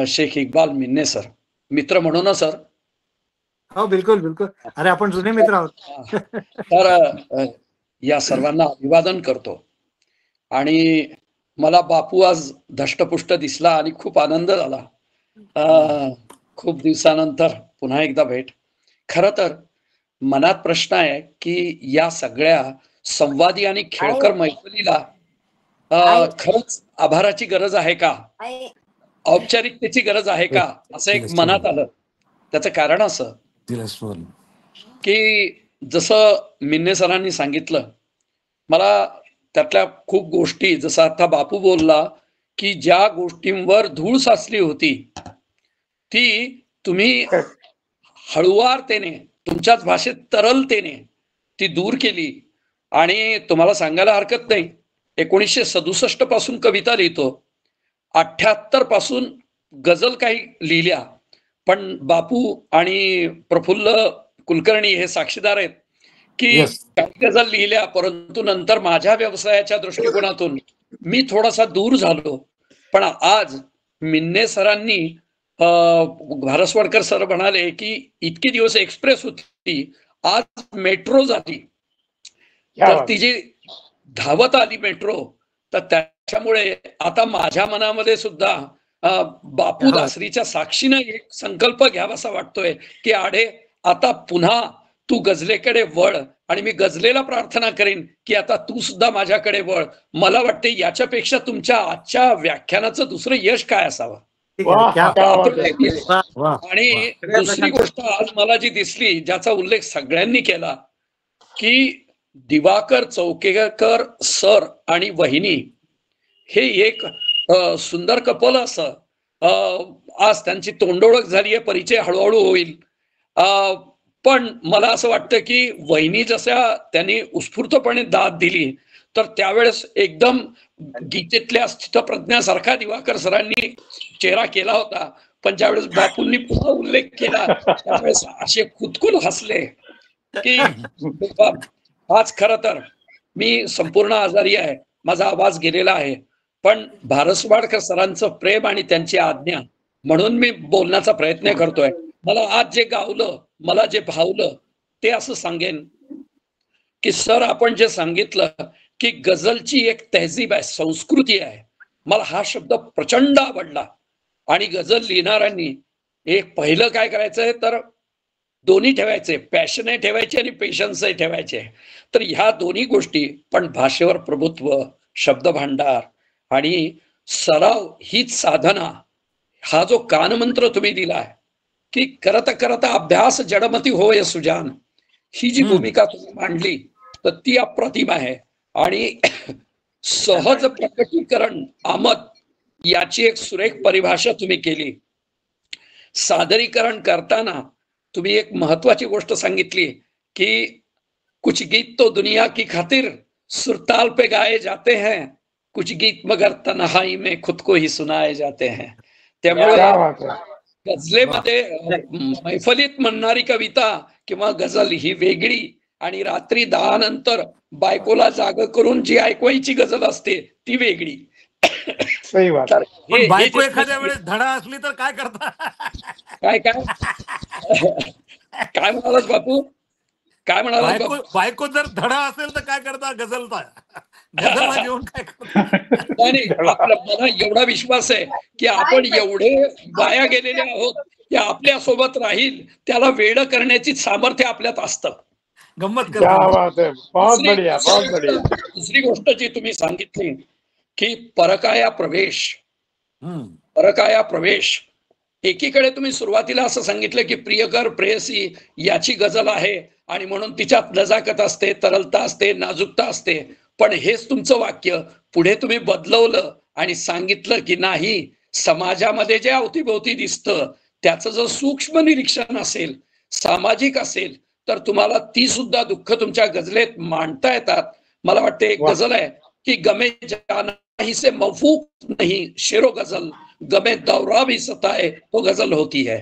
शेख इक्बाल मिन्ने सर, मित्र म्हणू ना सर? हो बिलकुल. अरे आपण जुने मित्र आहोत. तर या सर्वांना अभिवादन करतो. आणि मला बापू आज धष्टपुष्ट दिसला आणि खूप आनंद झाला. खूप दिवसानंतर पुन्हा एकदा भेट. खर तर मनात प्रश्न आहे की या सगळ्या संवादी आणि खेळकर मैफिलीला खरंच आभाराची गरज आहे का, औपचारिकतेची गरज आहे का, असं एक मनात आलं. त्याचं कारण असं की जसं मिन्ने सरांनी सांगितलं, मला त्यातल्या खूप गोष्टी, जसं आता बापू बोलला की ज्या गोष्टींवर धूळ साचली होती ती तुम्ही हळुवारतेने, तुमच्याच भाषेत तरलतेने ती दूर केली. आणि तुम्हाला सांगायला हरकत नाही, 1967 पासून कविता लिहितो, 78 पासून गझल काही लिहिल्या, पण बापू आणि प्रफुल्ल कुलकर्णी हे साक्षीदार आहेत की काही गझल लिहिल्या, परंतु नंतर माझ्या व्यवसायाच्या दृष्टिकोनातून मी थोडासा दूर झालो. पण आज मिन्ने सरांनी, भारसवाडकर सर म्हणाले की इतके दिवस एक्सप्रेस होती, आज मेट्रो झाली, तर ती जी धावत आली मेट्रो, तर त्याच्यामुळे आता माझ्या मनामध्ये सुद्धा बापू दासरीच्या साक्षीनं एक संकल्प घ्यावासा वाटतोय की आडे आता पुन्हा तू गझलेकडे वळ. आणि मी गझलेला प्रार्थना करेन की आता तू सुद्धा माझ्याकडे वळ. मला वाटते याच्यापेक्षा तुमच्या आजच्या व्याख्यानाचं दुसरं यश काय असावं. आणि दुसरी गोष्ट आज मला जी दिसली, ज्याचा उल्लेख सगळ्यांनी केला, की दिवाकर चौकेकर सर आणि वहिनी हे एक सुंदर कपल असं. आज त्यांची तोंडओळख झाली आहे, परिचय हळूहळू होईल. पण मला असं वाटतं की वहिनी जशा त्यांनी उत्स्फूर्तपणे दाद दिली, तर त्यावेळेस एकदम गीतेतल्या स्थितप्रज्ञासारखा दिवाकर सरांनी चेहरा केला होता. पण ज्यावेळेस बापूंनी पुन्हा उल्लेख केला त्यावेळेस असे खुदकून हसले की आज खरं तर मी संपूर्ण आजारी आहे, माझा आवाज गेलेला आहे, पण भारसवाडकर सरांचं प्रेम आणि त्यांची आज्ञा म्हणून मी बोलण्याचा प्रयत्न करतोय. मला आज जे गावलं, मला जे भावलं, ते असं सांगेन की सर आपण जे सांगितलं की गझलची एक तहजीब आहे, संस्कृती आहे, मला हा शब्द प्रचंड आवडला. आणि गझल लिहिणाऱ्यांनी एक पहिलं काय करायचंय तर दोन्ही ठेवायचे, पॅशनही ठेवायचे आणि पेशन्सही ठेवायचे. तर ह्या दोन्ही गोष्टी, पण भाषेवर प्रभुत्व, शब्द भांडार आणि सराव हीच साधना, हा जो कानमंत्र तुम्ही दिलाय की करता करता अभ्यास जडमती होय सुजान, ही जी भूमिका तुम्ही मांडली तर ती अप्रतिम आहे. आणि सहज प्रकटीकरण आमद याची एक सुरेख परिभाषा तुम्ही केली. सादरीकरण करताना तुम्ही एक महत्वाची गोष्ट सांगितली की कुछ गीत तो दुनिया की खातिर, सुरताल पे गाए जाते हैं, कुछ गीत मगर तन्हाई में खुद को ही सुनाए जाते हैं. त्यामुळे क्या बात आहे. गझलेमध्ये मैफलीत म्हणणारी कविता किंवा गझल ही वेगळी आणि रात्री 10 नंतर बायकोला जाग करून जी ऐकवायची गझल असते ती वेगळी. सही बात. तर पण बायको एखाद्या वेळेस धडा असली तर काय करता? काय काय काय म्हणालास बापू? काय म्हणाला बायको जर धडा असेल तर काय करता? गझलला घेऊन काय करता? नाही, आपला मला एवढा विश्वास आहे की आपण एवढे वाया गेलेले आहोत की आपल्या सोबत राहील त्याला वेड करण्याची सामर्थ्य आपल्यात असतं. गंमत क्या करता. बात आहे. बहुत बढिया, बहुत बढिया. दुसरी गोष्ट जी तुम्ही सांगितली की परकाया प्रवेश. हम्म. परकाया प्रवेश. एकीकडे तुम्ही सुरुवातीला असं सांगितलं की प्रियकर प्रेयसी याची गझल आहे आणि म्हणून तिच्यात नजाकत असते, तरलता असते, नाजूकता असते. पण हेच तुमचं वाक्य पुढे तुम्ही बदलवलं आणि सांगितलं की नाही, समाजामध्ये जे अवतीभोवती दिसतं त्याचं जर सूक्ष्म निरीक्षण असेल, सामाजिक असेल, तर तुम्हाला ती सुद्धा दुःख तुमच्या गझलेत मांडता येतात. मला वाटते एक गझल आहे की गमे जाना ही से मफूक नहीं शेरो गझल, गमे दौरा भी सताए तो गझल होती है.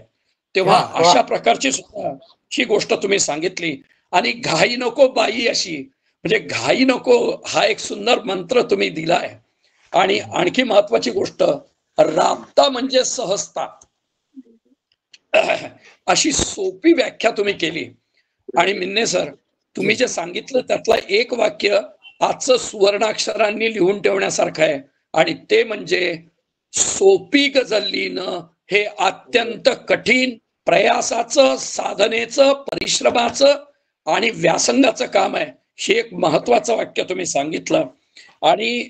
तेव्हा अशा प्रकारची सुद्धा ही गोष्ट तुम्ही सांगितली. आणि घाई नको बाई अशी, म्हणजे घाई नको हा एक सुंदर मंत्र तुम्ही दिलाय. आणि आणखी महत्वाची गोष्ट, राबता म्हणजे सहजता अशी सोपी व्याख्या तुम्ही केली. आणि मिन्ने सर, तुम्ही जे सांगितलं त्यातलं एक वाक्य आजचं सुवर्णाक्षरांनी लिहून ठेवण्यासारखं आहे आणि ते म्हणजे सोपी गझल लिहिणं हे अत्यंत कठीण प्रयासाचं, साधनेचं, परिश्रमाचं आणि व्यासंगाचं काम आहे. हे एक महत्वाचं वाक्य तुम्ही सांगितलं. आणि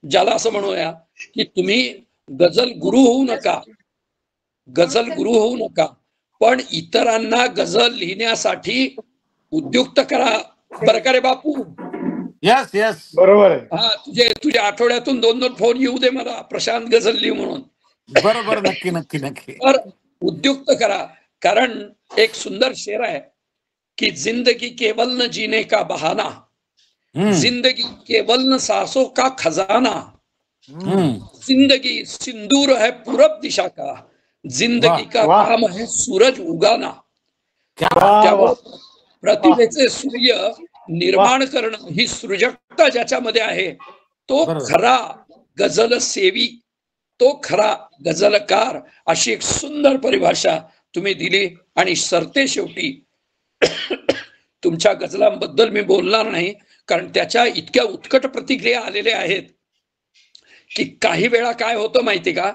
ज्याला असं म्हणूया की तुम्ही गझल गुरु होऊ नका, गझल गुरु होऊ नका, पण इतरांना गझल लिहिण्यासाठी उद्युक्त करा. बरं का रे बापू? यस यस, बरोबर आहे. हा, तुझ्या आठवड्यातून 2-2 फोन येऊ दे मला, प्रशांत गझल लिह म्हणून. बरोबर, नक्की नक्की नक्की. तर उद्युक्त करा. कारण एक सुंदर शेर आहे कि जिंदगी केवल न जीने का बहाना, जिंदगी केवल न सांसों का खजाना, जिंदगी सिंदूर है पूरब दिशा का, जिंदगी का काम है सूरज उगाना. त्यामुळे प्रतिभेचे सूर्य निर्माण करणं ही सृजकता ज्याच्यामध्ये आहे तो खरा गझल सेवी, तो खरा गझलकार. अशी एक सुंदर परिभाषा तुम्ही दिली. आणि सरते शेवटी तुमच्या गझलांबद्दल मी बोलणार नाही, कारण त्याच्या इतक्या उत्कट प्रतिक्रिया आलेल्या आहेत की काही वेळा काय होतं माहिती का,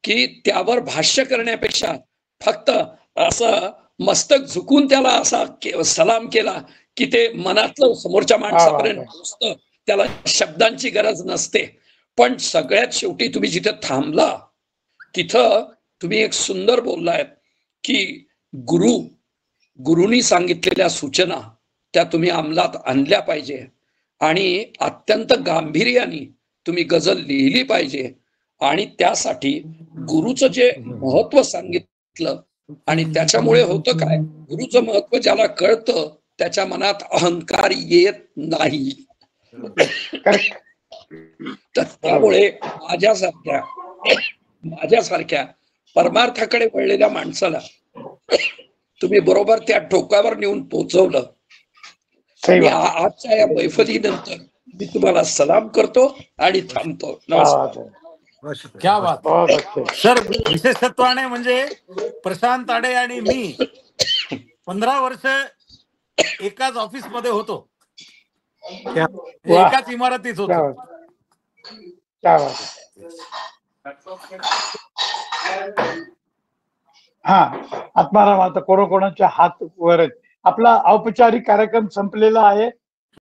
की त्यावर भाष्य करण्यापेक्षा फक्त असं मस्तक झुकून त्याला असा सलाम केला की ते मनातलं समोरच्या माणसापर्यंत पोहोचतं. त्याला शब्दांची गरज नसते. पण सगळ्यात शेवटी तुम्ही जिथे थांबला तिथं तुम्ही एक सुंदर बोललाय की गुरुनी सांगितलेल्या सूचना त्या तुम्ही अंमलात आणल्या पाहिजे आणि अत्यंत गांभीर्याने तुम्ही गझल लिहिली पाहिजे. आणि त्यासाठी गुरुचं जे महत्व सांगितलं आणि त्याच्यामुळे होतं काय, गुरुचं महत्व ज्याला कळतं त्याच्या मनात अहंकार येत नाही. तर त्यामुळे माझ्यासारख्या परमार्थाकडे वळलेल्या माणसाला तुम्ही बरोबर त्या टोकावर नेऊन पोहोचवलं. आजच्या या मैफलीनंतर मी तुम्हाला सलाम करतो आणि थांबतो. नमस्कार. क्या बात सर. विशेषत्वाने म्हणजे प्रशांत आडे आणि मी 15 वर्ष एकाच ऑफिस मध्ये होतो, एकाच इमारतीत होतो. हा, आत्माराम, आता कोणाकोणाच्या हात वर आहेत. आपला औपचारिक कार्यक्रम संपलेला आहे.